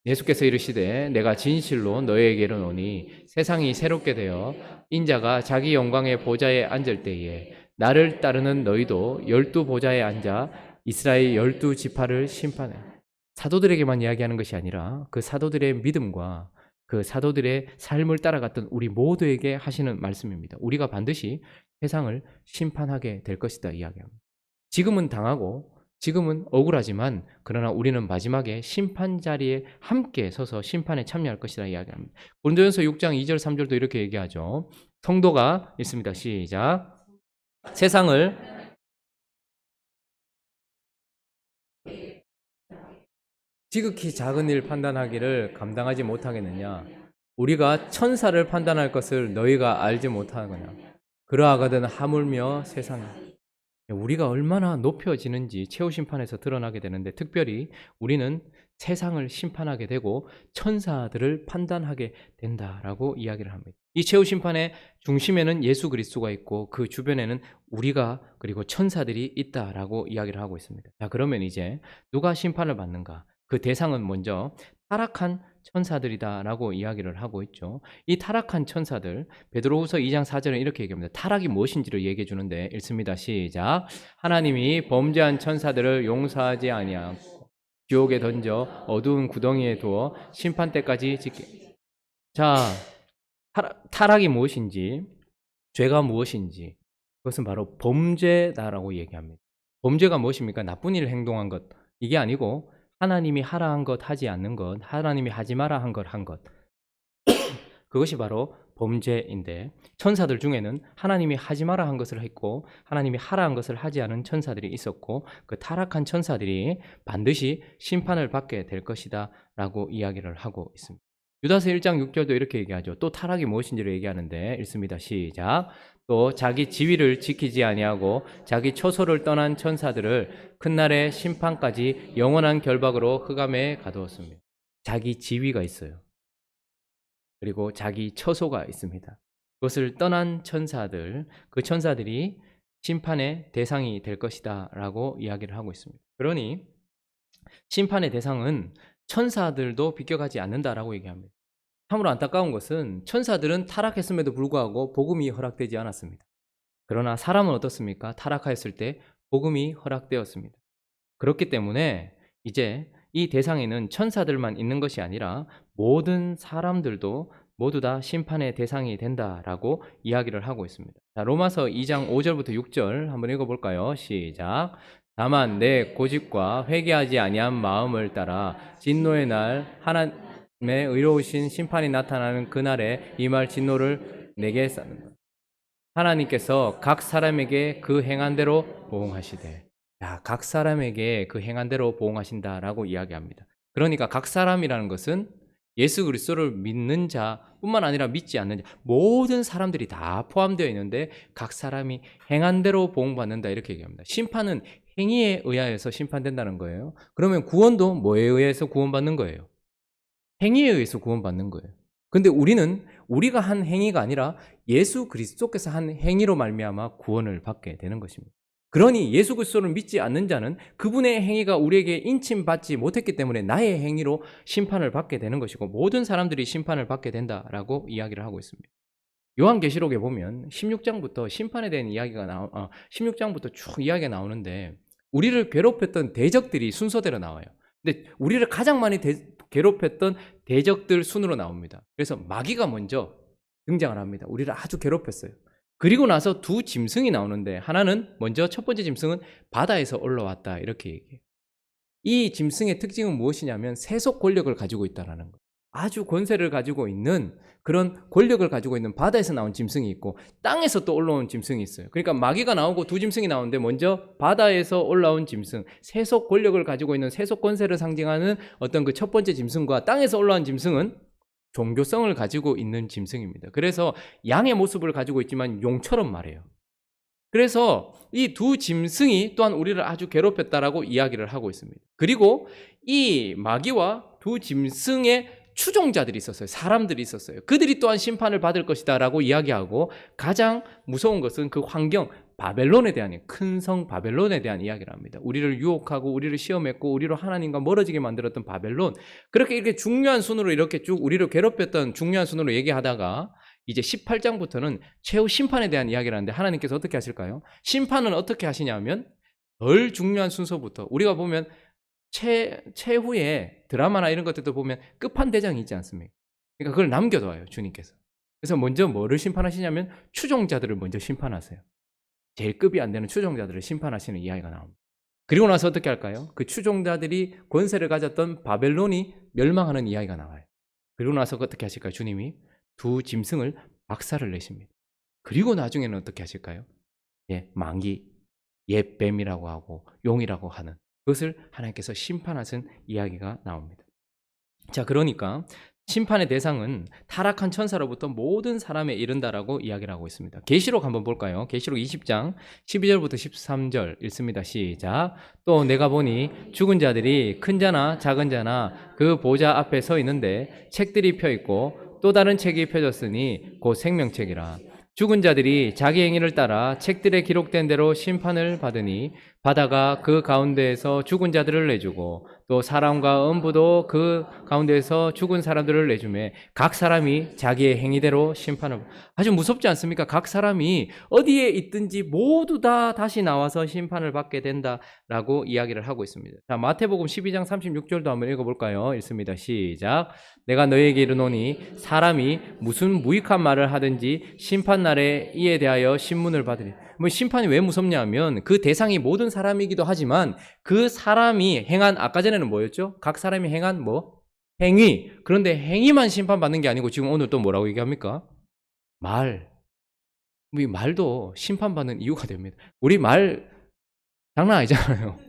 예수께서 이르시되 내가 진실로 너희에게로 오니 세상이 새롭게 되어 인자가 자기 영광의 보좌에 앉을 때에 나를 따르는 너희도 12 보좌에 앉아 이스라엘 12 지파를 심판해. 사도들에게만 이야기하는 것이 아니라 그 사도들의 믿음과 그 사도들의 삶을 따라갔던 우리 모두에게 하시는 말씀입니다. 우리가 반드시 세상을 심판하게 될 것이다 이야기합니다. 지금은 당하고 지금은 억울하지만 그러나 우리는 마지막에 심판 자리에 함께 서서 심판에 참여할 것이다 이야기합니다. 고린도전서 6장 2절 3절도 이렇게 얘기하죠. 성도가 있습니다. 시작. 세상을 지극히 작은 일 판단하기를 감당하지 못하겠느냐? 우리가 천사를 판단할 것을 너희가 알지 못하거냐? 그러하거든 하물며 세상에. 우리가 얼마나 높여지는지 최후 심판에서 드러나게 되는데, 특별히 우리는 세상을 심판하게 되고 천사들을 판단하게 된다라고 이야기를 합니다. 이 최후 심판의 중심에는 예수 그리스도가 있고 그 주변에는 우리가 그리고 천사들이 있다라고 이야기를 하고 있습니다. 자, 그러면 이제 누가 심판을 받는가? 그 대상은 먼저 타락한 천사들이다라고 이야기를 하고 있죠. 이 타락한 천사들, 베드로후서 2장 4절은 이렇게 얘기합니다. 타락이 무엇인지를 얘기해 주는데 읽습니다. 시작. 하나님이 범죄한 천사들을 용서하지 아니하고 지옥에 던져 어두운 구덩이에 두어 심판 때까지 지키. 자, 타락이 무엇인지, 죄가 무엇인지, 그것은 바로 범죄다라고 얘기합니다. 범죄가 무엇입니까? 나쁜 일을 행동한 것, 이게 아니고 하나님이 하라 한 것 하지 않는 것, 하나님이 하지 마라 한 것 한 것, 그것이 바로 범죄인데, 천사들 중에는 하나님이 하지 마라 한 것을 했고 하나님이 하라 한 것을 하지 않은 천사들이 있었고 그 타락한 천사들이 반드시 심판을 받게 될 것이다 라고 이야기를 하고 있습니다. 유다서 1장 6절도 이렇게 얘기하죠. 또 타락이 무엇인지를 얘기하는데 읽습니다. 시작. 또 자기 지위를 지키지 아니하고 자기 처소를 떠난 천사들을 큰 날의 심판까지 영원한 결박으로 흑암에 가두었습니다. 자기 지위가 있어요. 그리고 자기 처소가 있습니다. 그것을 떠난 천사들, 그 천사들이 심판의 대상이 될 것이다 라고 이야기를 하고 있습니다. 그러니 심판의 대상은 천사들도 비껴가지 않는다라고 얘기합니다. 참으로 안타까운 것은 천사들은 타락했음에도 불구하고 복음이 허락되지 않았습니다. 그러나 사람은 어떻습니까? 타락하였을 때 복음이 허락되었습니다. 그렇기 때문에 이제 이 대상에는 천사들만 있는 것이 아니라 모든 사람들도 모두 다 심판의 대상이 된다라고 이야기를 하고 있습니다. 자, 로마서 2장 5절부터 6절 한번 읽어볼까요? 시작. 다만 내 고집과 회개하지 아니한 마음을 따라 진노의 날 하나님의 의로우신 심판이 나타나는 그날에 임할 진노를 내게 쌓는다. 하나님께서 각 사람에게 그 행한 대로 보응하시되. 야, 각 사람에게 그 행한 대로 보응하신다라고 이야기합니다. 그러니까 각 사람이라는 것은 예수 그리스도를 믿는 자뿐만 아니라 믿지 않는 자 모든 사람들이 다 포함되어 있는데 각 사람이 행한 대로 보응받는다 이렇게 얘기합니다. 심판은 행위에 의하여서 심판된다는 거예요. 그러면 구원도 뭐에 의해서 구원받는 거예요? 행위에 의해서 구원받는 거예요. 근데 우리는 우리가 한 행위가 아니라 예수 그리스도께서 한 행위로 말미암아 구원을 받게 되는 것입니다. 그러니 예수 그리스도를 믿지 않는 자는 그분의 행위가 우리에게 인침받지 못했기 때문에 나의 행위로 심판을 받게 되는 것이고 모든 사람들이 심판을 받게 된다라고 이야기를 하고 있습니다. 요한계시록에 보면 16장부터 심판에 대한 이야기가 16장부터 쭉 이야기가 나오는데 우리를 괴롭혔던 대적들이 순서대로 나와요. 근데 우리를 가장 많이 괴롭혔던 대적들 순으로 나옵니다. 그래서 마귀가 먼저 등장을 합니다. 우리를 아주 괴롭혔어요. 그리고 나서 두 짐승이 나오는데 하나는 먼저 첫 번째 짐승은 바다에서 올라왔다 이렇게 얘기해요. 이 짐승의 특징은 무엇이냐면 세속 권력을 가지고 있다는 거예요. 아주 권세를 가지고 있는 그런 권력을 가지고 있는 바다에서 나온 짐승이 있고 땅에서 또 올라온 짐승이 있어요. 그러니까 마귀가 나오고 두 짐승이 나오는데 먼저 바다에서 올라온 짐승, 세속 권력을 가지고 있는 세속 권세를 상징하는 어떤 그 첫 번째 짐승과 땅에서 올라온 짐승은 종교성을 가지고 있는 짐승입니다. 그래서 양의 모습을 가지고 있지만 용처럼 말해요. 그래서 이 두 짐승이 또한 우리를 아주 괴롭혔다라고 이야기를 하고 있습니다. 그리고 이 마귀와 두 짐승의 추종자들이 있었어요. 사람들이 있었어요. 그들이 또한 심판을 받을 것이다라고 이야기하고 가장 무서운 것은 그 환경 바벨론에 대한 큰 성 바벨론에 대한 이야기를 합니다. 우리를 유혹하고 우리를 시험했고 우리로 하나님과 멀어지게 만들었던 바벨론. 그렇게 이렇게 중요한 순으로 이렇게 쭉 우리를 괴롭혔던 중요한 순으로 얘기하다가 이제 18장부터는 최후 심판에 대한 이야기를 하는데 하나님께서 어떻게 하실까요? 심판은 어떻게 하시냐면 덜 중요한 순서부터 우리가 보면 최후에 드라마나 이런 것들도 보면 끝판대장이 있지 않습니까? 그러니까 그걸 남겨둬요 주님께서. 그래서 먼저 뭐를 심판하시냐면 추종자들을 먼저 심판하세요. 제일 급이 안 되는 추종자들을 심판하시는 이야기가 나옵니다. 그리고 나서 어떻게 할까요? 그 추종자들이 권세를 가졌던 바벨론이 멸망하는 이야기가 나와요. 그리고 나서 어떻게 하실까요? 주님이 두 짐승을 박살을 내십니다. 그리고 나중에는 어떻게 하실까요? 예, 망기, 옛 뱀이라고 하고 용이라고 하는 그것을 하나님께서 심판하신 이야기가 나옵니다. 자, 그러니까 심판의 대상은 타락한 천사로부터 모든 사람에 이른다라고 이야기를 하고 있습니다. 계시록 한번 볼까요? 계시록 20장 12절부터 13절 읽습니다. 시작. 또 내가 보니 죽은 자들이 큰 자나 작은 자나 그 보좌 앞에 서 있는데 책들이 펴 있고 또 다른 책이 펴졌으니 곧 생명책이라. 죽은 자들이 자기 행위를 따라 책들에 기록된 대로 심판을 받으니 바다가 그 가운데에서 죽은 자들을 내주고 또 사람과 음부도 그 가운데에서 죽은 사람들을 내주매 각 사람이 자기의 행위대로 심판을. 아주 무섭지 않습니까? 각 사람이 어디에 있든지 모두 다 다시 나와서 심판을 받게 된다라고 이야기를 하고 있습니다. 자, 마태복음 12장 36절도 한번 읽어볼까요? 읽습니다. 시작. 내가 너희에게 이르노니 사람이 무슨 무익한 말을 하든지 심판날에 이에 대하여 신문을 받으리. 뭐 심판이 왜 무섭냐면 그 대상이 모든 사람이기도 하지만 그 사람이 행한 아까 전에는 뭐였죠? 각 사람이 행한 뭐? 행위. 그런데 행위만 심판받는 게 아니고 지금 오늘 또 뭐라고 얘기합니까? 말. 이 말도 심판받는 이유가 됩니다. 우리 말 장난 아니잖아요.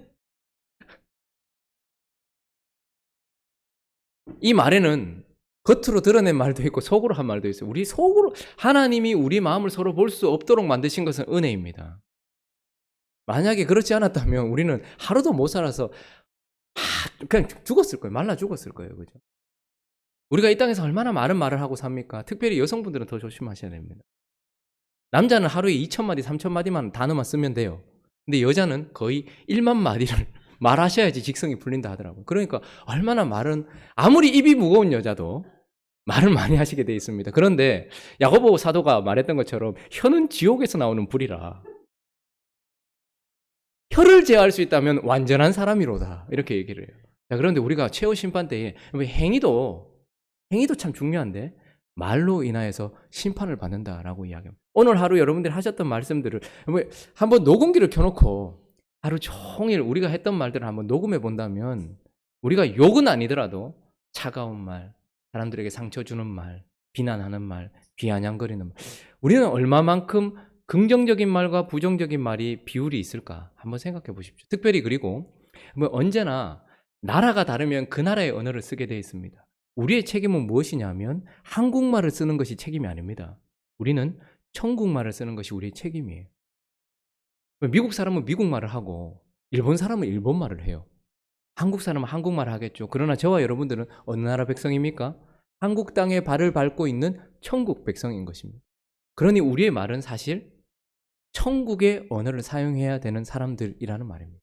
이 말에는 겉으로 드러낸 말도 있고 속으로 한 말도 있어요. 우리 속으로 하나님이 우리 마음을 서로 볼 수 없도록 만드신 것은 은혜입니다. 만약에 그렇지 않았다면 우리는 하루도 못 살아서 그냥 죽었을 거예요. 말라 죽었을 거예요. 그죠? 우리가 이 땅에서 얼마나 많은 말을 하고 삽니까? 특별히 여성분들은 더 조심하셔야 됩니다. 남자는 하루에 2,000마디, 3,000마디만 단어만 쓰면 돼요. 근데 여자는 거의 1만 마디를 말하셔야지 직성이 풀린다 하더라고요. 그러니까 얼마나 말은 아무리 입이 무거운 여자도 말을 많이 하시게 돼 있습니다. 그런데 야고보 사도가 말했던 것처럼 혀는 지옥에서 나오는 불이라 혀를 제어할 수 있다면 완전한 사람이로다 이렇게 얘기를 해요. 자, 그런데 우리가 최후 심판 때에 행위도 참 중요한데 말로 인하여서 심판을 받는다라고 이야기합니다. 오늘 하루 여러분들이 하셨던 말씀들을 한번 녹음기를 켜놓고 하루 종일 우리가 했던 말들을 한번 녹음해 본다면 우리가 욕은 아니더라도 차가운 말, 사람들에게 상처 주는 말, 비난하는 말, 비아냥거리는 말, 우리는 얼마만큼 긍정적인 말과 부정적인 말이 비율이 있을까 한번 생각해 보십시오. 특별히 그리고 언제나 나라가 다르면 그 나라의 언어를 쓰게 되어 있습니다. 우리의 책임은 무엇이냐면 한국말을 쓰는 것이 책임이 아닙니다. 우리는 천국말을 쓰는 것이 우리의 책임이에요. 미국 사람은 미국말을 하고 일본 사람은 일본말을 해요. 한국 사람은 한국말을 하겠죠. 그러나 저와 여러분들은 어느 나라 백성입니까? 한국 땅에 발을 밟고 있는 천국 백성인 것입니다. 그러니 우리의 말은 사실 천국의 언어를 사용해야 되는 사람들이라는 말입니다.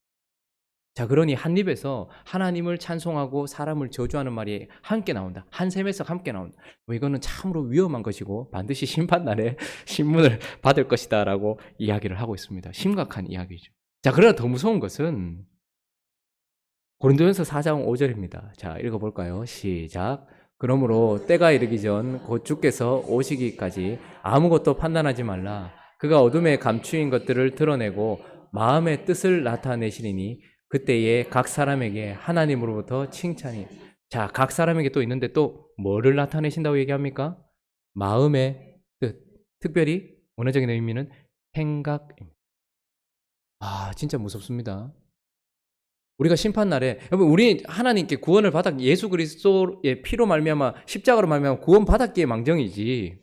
자, 그러니 한 입에서 하나님을 찬송하고 사람을 저주하는 말이 함께 나온다. 한 셈에서 함께 나온다. 이거는 참으로 위험한 것이고 반드시 심판날에 신문을 받을 것이다 라고 이야기를 하고 있습니다. 심각한 이야기죠. 자, 그러나 더 무서운 것은 고린도전서 4장 5절입니다. 자, 읽어볼까요? 시작. 그러므로 때가 이르기 전 곧 주께서 오시기까지 아무것도 판단하지 말라. 그가 어둠에 감추인 것들을 드러내고 마음의 뜻을 나타내시리니 그때에 각 사람에게 하나님으로부터 칭찬이. 자, 각 사람에게 또 있는데 또 뭐를 나타내신다고 얘기합니까? 마음의 뜻. 특별히 원어적인 의미는 생각입니다. 아, 진짜 무섭습니다. 우리가 심판날에 여러분 우리 하나님께 구원을 받았 예수 그리스도의 피로 말미암아 십자가로 말미암아 구원 받았기에 망정이지.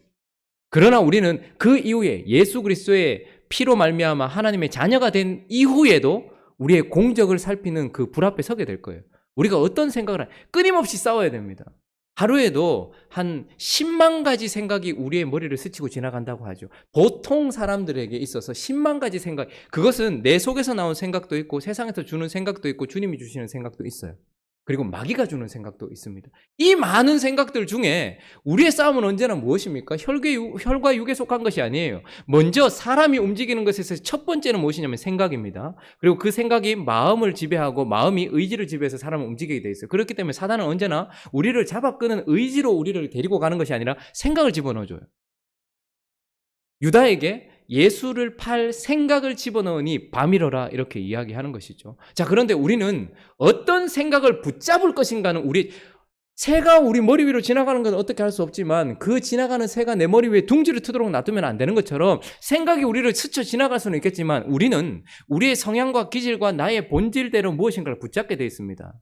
그러나 우리는 그 이후에 예수 그리스도의 피로 말미암아 하나님의 자녀가 된 이후에도 우리의 공적을 살피는 그 불 앞에 서게 될 거예요. 우리가 어떤 생각을 끊임없이 싸워야 됩니다. 하루에도 한 10만 가지 생각이 우리의 머리를 스치고 지나간다고 하죠. 보통 사람들에게 있어서 10만 가지 생각, 그것은 내 속에서 나온 생각도 있고 세상에서 주는 생각도 있고 주님이 주시는 생각도 있어요. 그리고 마귀가 주는 생각도 있습니다. 이 많은 생각들 중에 우리의 싸움은 언제나 무엇입니까? 혈과 육에 속한 것이 아니에요. 먼저 사람이 움직이는 것에서 첫 번째는 무엇이냐면 생각입니다. 그리고 그 생각이 마음을 지배하고 마음이 의지를 지배해서 사람을 움직이게 돼 있어요. 그렇기 때문에 사단은 언제나 우리를 잡아 끄는 의지로 우리를 데리고 가는 것이 아니라 생각을 집어넣어줘요. 유다에게 예수를 팔 생각을 집어넣으니 밤이러라 이렇게 이야기하는 것이죠. 자, 그런데 우리는 어떤 생각을 붙잡을 것인가는 새가 우리 머리 위로 지나가는 건 어떻게 할 수 없지만 그 지나가는 새가 내 머리 위에 둥지를 트도록 놔두면 안 되는 것처럼 생각이 우리를 스쳐 지나갈 수는 있겠지만 우리는 우리의 성향과 기질과 나의 본질대로 무엇인가를 붙잡게 되어 있습니다.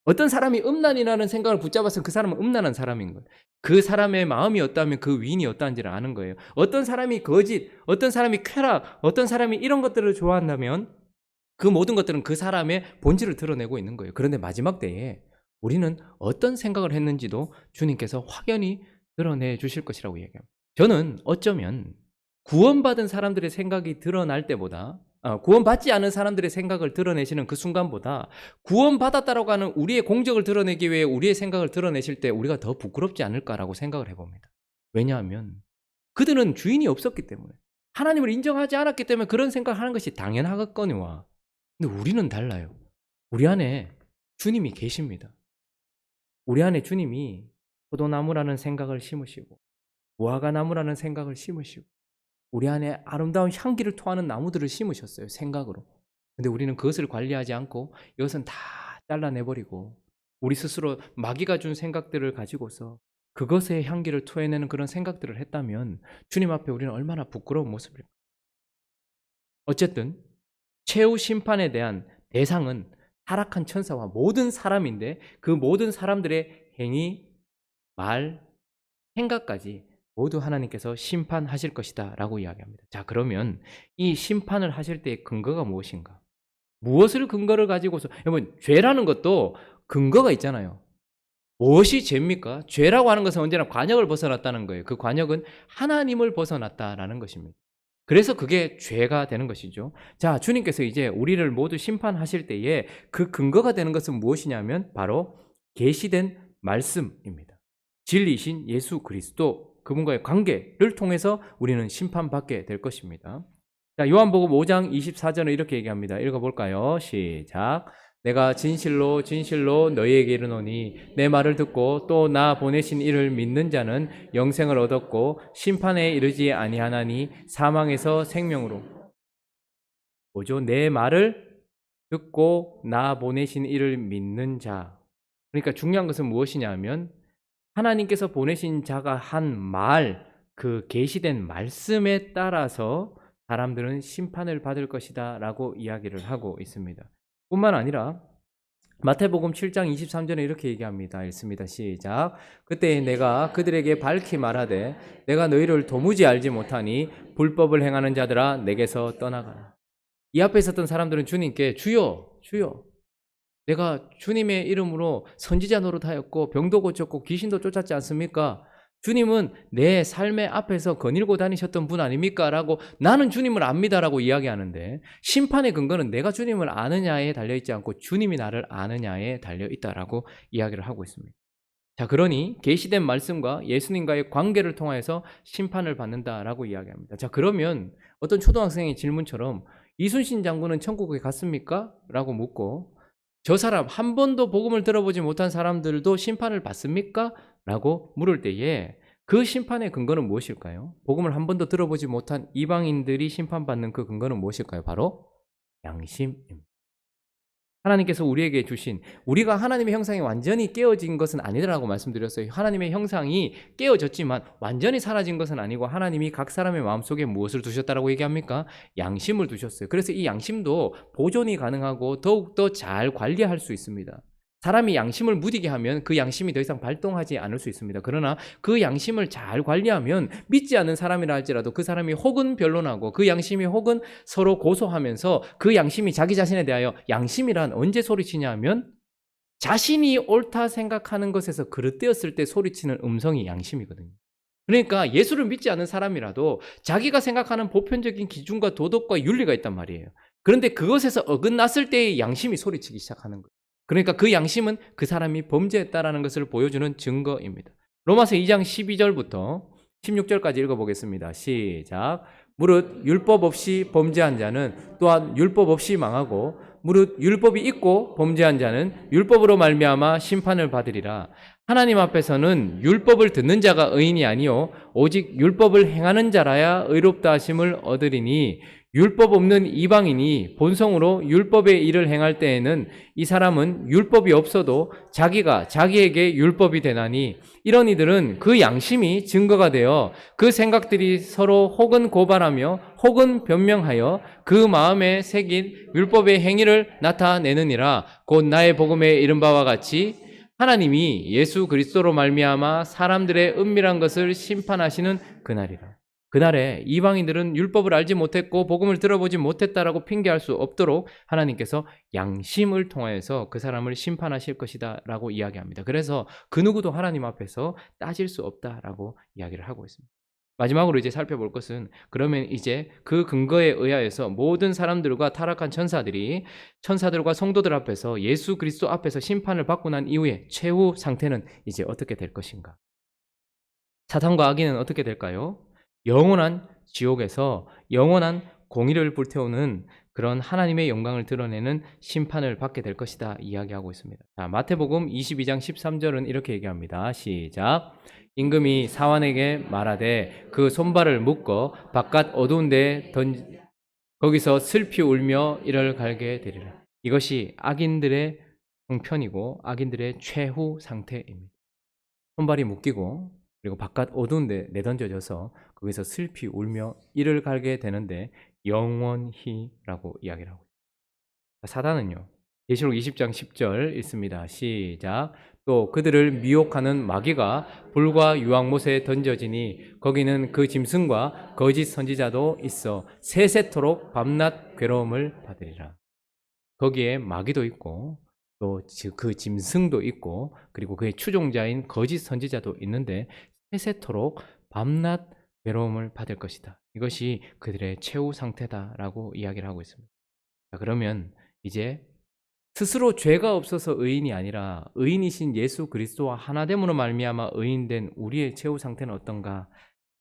어떤 사람이 음란이라는 생각을 붙잡아서 그 사람은 음란한 사람인 거예요. 그 사람의 마음이 어떠하면 그 위인이 어떠한지를 아는 거예요. 어떤 사람이 거짓, 어떤 사람이 쾌락, 어떤 사람이 이런 것들을 좋아한다면 그 모든 것들은 그 사람의 본질을 드러내고 있는 거예요. 그런데 마지막 때에 우리는 어떤 생각을 했는지도 주님께서 확연히 드러내 주실 것이라고 얘기합니다. 저는 어쩌면 구원받은 사람들의 생각이 드러날 때보다 구원받지 않은 사람들의 생각을 드러내시는 그 순간보다 구원받았다라고 하는 우리의 공적을 드러내기 위해 우리의 생각을 드러내실 때 우리가 더 부끄럽지 않을까라고 생각을 해봅니다. 왜냐하면 그들은 주인이 없었기 때문에 하나님을 인정하지 않았기 때문에 그런 생각을 하는 것이 당연하겠거니와 근데 우리는 달라요. 우리 안에 주님이 계십니다. 우리 안에 주님이 포도나무라는 생각을 심으시고 무화과나무라는 생각을 심으시고 우리 안에 아름다운 향기를 토하는 나무들을 심으셨어요. 생각으로. 근데 우리는 그것을 관리하지 않고 이것은 다 잘라내버리고 우리 스스로 마귀가 준 생각들을 가지고서 그것의 향기를 토해내는 그런 생각들을 했다면 주님 앞에 우리는 얼마나 부끄러운 모습일까. 어쨌든 최후 심판에 대한 대상은 타락한 천사와 모든 사람인데 그 모든 사람들의 행위, 말, 생각까지 모두 하나님께서 심판하실 것이다 라고 이야기합니다. 자, 그러면 이 심판을 하실 때의 근거가 무엇인가? 무엇을 근거를 가지고서 여러분 죄라는 것도 근거가 있잖아요. 무엇이 죄입니까? 죄라고 하는 것은 언제나 관역을 벗어났다는 거예요. 그 관역은 하나님을 벗어났다라는 것입니다. 그래서 그게 죄가 되는 것이죠. 자, 주님께서 이제 우리를 모두 심판하실 때에 그 근거가 되는 것은 무엇이냐면 바로 계시된 말씀입니다. 진리이신 예수 그리스도 그분과의 관계를 통해서 우리는 심판받게 될 것입니다. 자, 요한복음 5장 24절은 이렇게 얘기합니다. 읽어볼까요? 시작. 내가 진실로 진실로 너희에게 이르노니 내 말을 듣고 또 나 보내신 이를 믿는 자는 영생을 얻었고 심판에 이르지 아니하나니 사망에서 생명으로. 뭐죠? 내 말을 듣고 나 보내신 이를 믿는 자. 그러니까 중요한 것은 무엇이냐면 하나님께서 보내신 자가 한 말, 그 계시된 말씀에 따라서 사람들은 심판을 받을 것이다 라고 이야기를 하고 있습니다. 뿐만 아니라 마태복음 7장 23절에 이렇게 얘기합니다. 읽습니다. 시작. 그때 내가 그들에게 밝히 말하되 내가 너희를 도무지 알지 못하니 불법을 행하는 자들아 내게서 떠나가라. 이 앞에 있었던 사람들은 주님께 주여 주여 내가 주님의 이름으로 선지자 노릇하였고 병도 고쳤고 귀신도 쫓았지 않습니까? 주님은 내 삶의 앞에서 거닐고 다니셨던 분 아닙니까? 라고 나는 주님을 압니다라고 이야기하는데 심판의 근거는 내가 주님을 아느냐에 달려있지 않고 주님이 나를 아느냐에 달려있다라고 이야기를 하고 있습니다. 자, 그러니 계시된 말씀과 예수님과의 관계를 통해서 심판을 받는다라고 이야기합니다. 자, 그러면 어떤 초등학생의 질문처럼 이순신 장군은 천국에 갔습니까? 라고 묻고 저 사람 한 번도 복음을 들어보지 못한 사람들도 심판을 받습니까? 라고 물을 때에 그 심판의 근거는 무엇일까요? 복음을 한 번도 들어보지 못한 이방인들이 심판받는 그 근거는 무엇일까요? 바로 양심입니다. 하나님께서 우리에게 주신 우리가 하나님의 형상이 완전히 깨어진 것은 아니라고 말씀드렸어요. 하나님의 형상이 깨어졌지만 완전히 사라진 것은 아니고 하나님이 각 사람의 마음속에 무엇을 두셨다라고 얘기합니까? 양심을 두셨어요. 그래서 이 양심도 보존이 가능하고 더욱더 잘 관리할 수 있습니다. 사람이 양심을 무디게 하면 그 양심이 더 이상 발동하지 않을 수 있습니다. 그러나 그 양심을 잘 관리하면 믿지 않는 사람이라 할지라도 그 사람이 혹은 변론하고 그 양심이 혹은 서로 고소하면서 그 양심이 자기 자신에 대하여 양심이란 언제 소리치냐 하면 자신이 옳다 생각하는 것에서 그릇되었을 때 소리치는 음성이 양심이거든요. 그러니까 예수를 믿지 않는 사람이라도 자기가 생각하는 보편적인 기준과 도덕과 윤리가 있단 말이에요. 그런데 그것에서 어긋났을 때의 양심이 소리치기 시작하는 거예요. 그러니까 그 양심은 그 사람이 범죄했다라는 것을 보여주는 증거입니다. 로마서 2장 12절부터 16절까지 읽어보겠습니다. 시작. 무릇 율법 없이 범죄한 자는 또한 율법 없이 망하고 무릇 율법이 있고 범죄한 자는 율법으로 말미암아 심판을 받으리라. 하나님 앞에서는 율법을 듣는 자가 의인이 아니요 오직 율법을 행하는 자라야 의롭다 하심을 얻으리니 율법 없는 이방인이 본성으로 율법의 일을 행할 때에는 이 사람은 율법이 없어도 자기가 자기에게 율법이 되나니 이런 이들은 그 양심이 증거가 되어 그 생각들이 서로 혹은 고발하며 혹은 변명하여 그 마음에 새긴 율법의 행위를 나타내느니라. 곧 나의 복음에 이른 바와 같이 하나님이 예수 그리스도로 말미암아 사람들의 은밀한 것을 심판하시는 그날이라. 그날에 이방인들은 율법을 알지 못했고 복음을 들어보지 못했다라고 핑계할 수 없도록 하나님께서 양심을 통해서 그 사람을 심판하실 것이다 라고 이야기합니다. 그래서 그 누구도 하나님 앞에서 따질 수 없다라고 이야기를 하고 있습니다. 마지막으로 이제 살펴볼 것은 그러면 이제 그 근거에 의하여서 모든 사람들과 타락한 천사들과 성도들 앞에서 예수 그리스도 앞에서 심판을 받고 난 이후에 최후 상태는 이제 어떻게 될 것인가? 사탄과 악인은 어떻게 될까요? 영원한 지옥에서 영원한 공의를 불태우는 그런 하나님의 영광을 드러내는 심판을 받게 될 것이다 이야기하고 있습니다. 자, 마태복음 22장 13절은 이렇게 얘기합니다. 시작. 임금이 사환에게 말하되 그 손발을 묶어 바깥 어두운 데에 거기서 슬피 울며 이를 갈게 되리라. 이것이 악인들의 형편이고 악인들의 최후 상태입니다. 손발이 묶이고 그리고 바깥 어두운 데 내던져져서 거기서 슬피 울며 이를 갈게 되는데 영원히라고 이야기를 하고 있습니다. 사단은요. 계시록 20장 10절 읽습니다. 시작. 또 그들을 미혹하는 마귀가 불과 유황못에 던져지니 거기는 그 짐승과 거짓 선지자도 있어 세세토록 밤낮 괴로움을 받으리라. 거기에 마귀도 있고 또 그 짐승도 있고 그리고 그의 추종자인 거짓 선지자도 있는데 세세토록 밤낮 괴로움을 받을 것이다. 이것이 그들의 최후 상태다라고 이야기를 하고 있습니다. 자, 그러면 이제 스스로 죄가 없어서 의인이 아니라 의인이신 예수 그리스도와 하나됨으로 말미암아 의인된 우리의 최후 상태는 어떤가?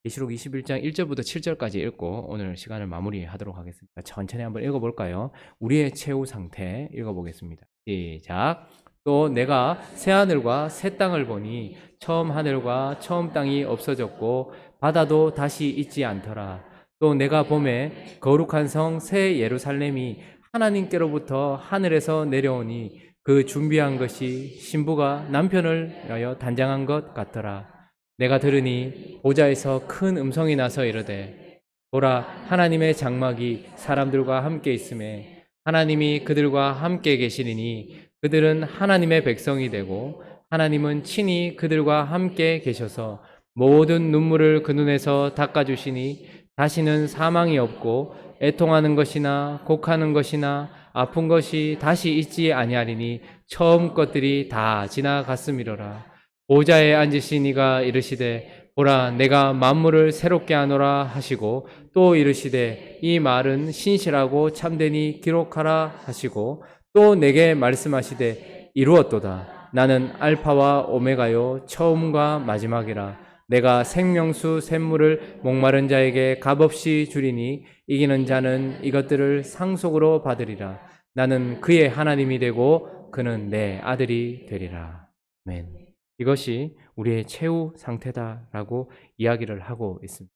계시록 21장 1절부터 7절까지 읽고 오늘 시간을 마무리하도록 하겠습니다. 천천히 한번 읽어볼까요? 우리의 최후 상태 읽어보겠습니다. 시작. 또 내가 새 하늘과 새 땅을 보니 처음 하늘과 처음 땅이 없어졌고 바다도 다시 있지 않더라. 또 내가 보매 거룩한 성 새 예루살렘이 하나님께로부터 하늘에서 내려오니 그 준비한 것이 신부가 남편을 위하여 단장한 것 같더라. 내가 들으니 보좌에서 큰 음성이 나서 이르되 보라 하나님의 장막이 사람들과 함께 있음에 하나님이 그들과 함께 계시리니 그들은 하나님의 백성이 되고 하나님은 친히 그들과 함께 계셔서 모든 눈물을 그 눈에서 닦아주시니 다시는 사망이 없고 애통하는 것이나 곡하는 것이나 아픈 것이 다시 있지 아니하리니 처음 것들이 다 지나갔음이로라. 보좌에 앉으신 이가 이르시되 보라 내가 만물을 새롭게 하노라 하시고 또 이르시되 이 말은 신실하고 참되니 기록하라 하시고 또 내게 말씀하시되 이루었도다. 나는 알파와 오메가요 처음과 마지막이라. 내가 생명수 샘물을 목마른 자에게 값없이 주리니 이기는 자는 이것들을 상속으로 받으리라. 나는 그의 하나님이 되고 그는 내 아들이 되리라. 아멘. 이것이 우리의 최후 상태다라고 이야기를 하고 있습니다.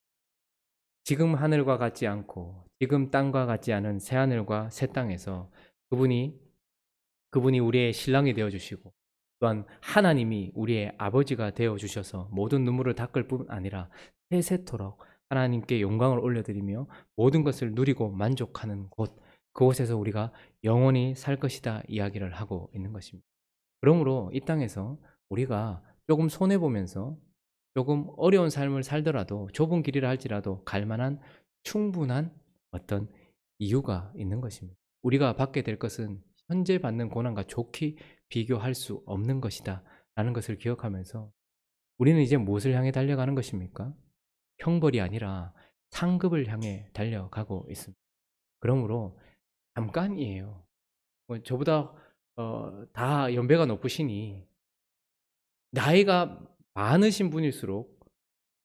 지금 하늘과 같지 않고 지금 땅과 같지 않은 새 하늘과 새 땅에서 그분이 우리의 신랑이 되어 주시고 또한 하나님이 우리의 아버지가 되어 주셔서 모든 눈물을 닦을 뿐 아니라 세세토록 하나님께 영광을 올려드리며 모든 것을 누리고 만족하는 곳, 그곳에서 우리가 영원히 살 것이다 이야기를 하고 있는 것입니다. 그러므로 이 땅에서 우리가 조금 손해보면서 조금 어려운 삶을 살더라도 좁은 길이라 할지라도 갈 만한 충분한 어떤 이유가 있는 것입니다. 우리가 받게 될 것은 현재 받는 고난과 좋게 비교할 수 없는 것이다 라는 것을 기억하면서 우리는 이제 무엇을 향해 달려가는 것입니까? 형벌이 아니라 상급을 향해 달려가고 있습니다. 그러므로 잠깐이에요. 저보다 다 연배가 높으시니 나이가 많으신 분일수록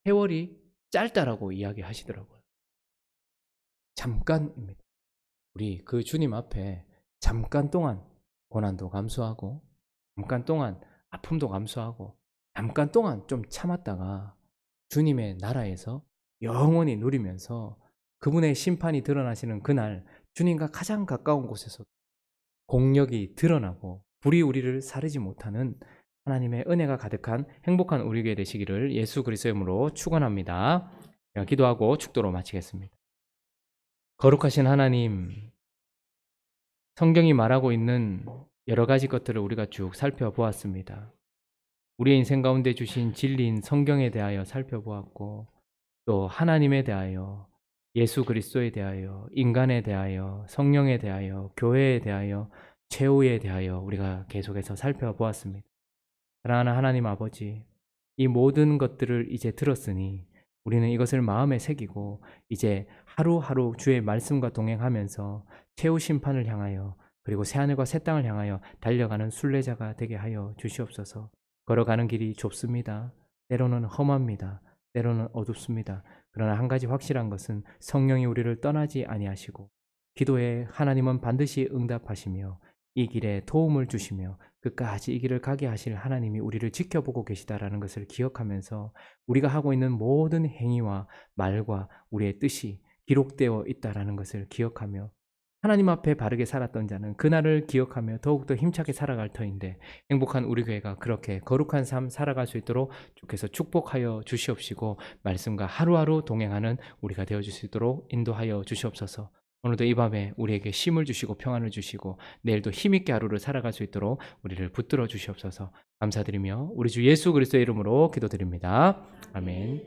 세월이 짧다라고 이야기하시더라고요. 잠깐입니다. 우리 그 주님 앞에 잠깐 동안 고난도 감수하고 잠깐 동안 아픔도 감수하고 잠깐 동안 좀 참았다가 주님의 나라에서 영원히 누리면서 그분의 심판이 드러나시는 그날 주님과 가장 가까운 곳에서 공력이 드러나고 불이 우리를 사르지 못하는 하나님의 은혜가 가득한 행복한 우리 교회 되시기를 예수 그리스도의 이름으로 축원합니다. 기도하고 축도로 마치겠습니다. 거룩하신 하나님, 성경이 말하고 있는 여러 가지 것들을 우리가 쭉 살펴보았습니다. 우리의 인생 가운데 주신 진리인 성경에 대하여 살펴보았고 또 하나님에 대하여, 예수 그리스도에 대하여, 인간에 대하여, 성령에 대하여, 교회에 대하여, 최후에 대하여 우리가 계속해서 살펴보았습니다. 사랑하는 하나님 아버지, 이 모든 것들을 이제 들었으니 우리는 이것을 마음에 새기고 이제 하루하루 주의 말씀과 동행하면서 최후 심판을 향하여 그리고 새하늘과 새 땅을 향하여 달려가는 순례자가 되게 하여 주시옵소서. 걸어가는 길이 좁습니다. 때로는 험합니다. 때로는 어둡습니다. 그러나 한 가지 확실한 것은 성령이 우리를 떠나지 아니하시고 기도에 하나님은 반드시 응답하시며 이 길에 도움을 주시며 끝까지 이 길을 가게 하실 하나님이 우리를 지켜보고 계시다라는 것을 기억하면서 우리가 하고 있는 모든 행위와 말과 우리의 뜻이 기록되어 있다라는 것을 기억하며 하나님 앞에 바르게 살았던 자는 그날을 기억하며 더욱더 힘차게 살아갈 터인데 행복한 우리 교회가 그렇게 거룩한 삶 살아갈 수 있도록 주께서 축복하여 주시옵시고 말씀과 하루하루 동행하는 우리가 되어줄 수 있도록 인도하여 주시옵소서. 오늘도 이 밤에 우리에게 쉼을 주시고 평안을 주시고 내일도 힘있게 하루를 살아갈 수 있도록 우리를 붙들어 주시옵소서. 감사드리며 우리 주 예수 그리스도의 이름으로 기도드립니다. 아멘.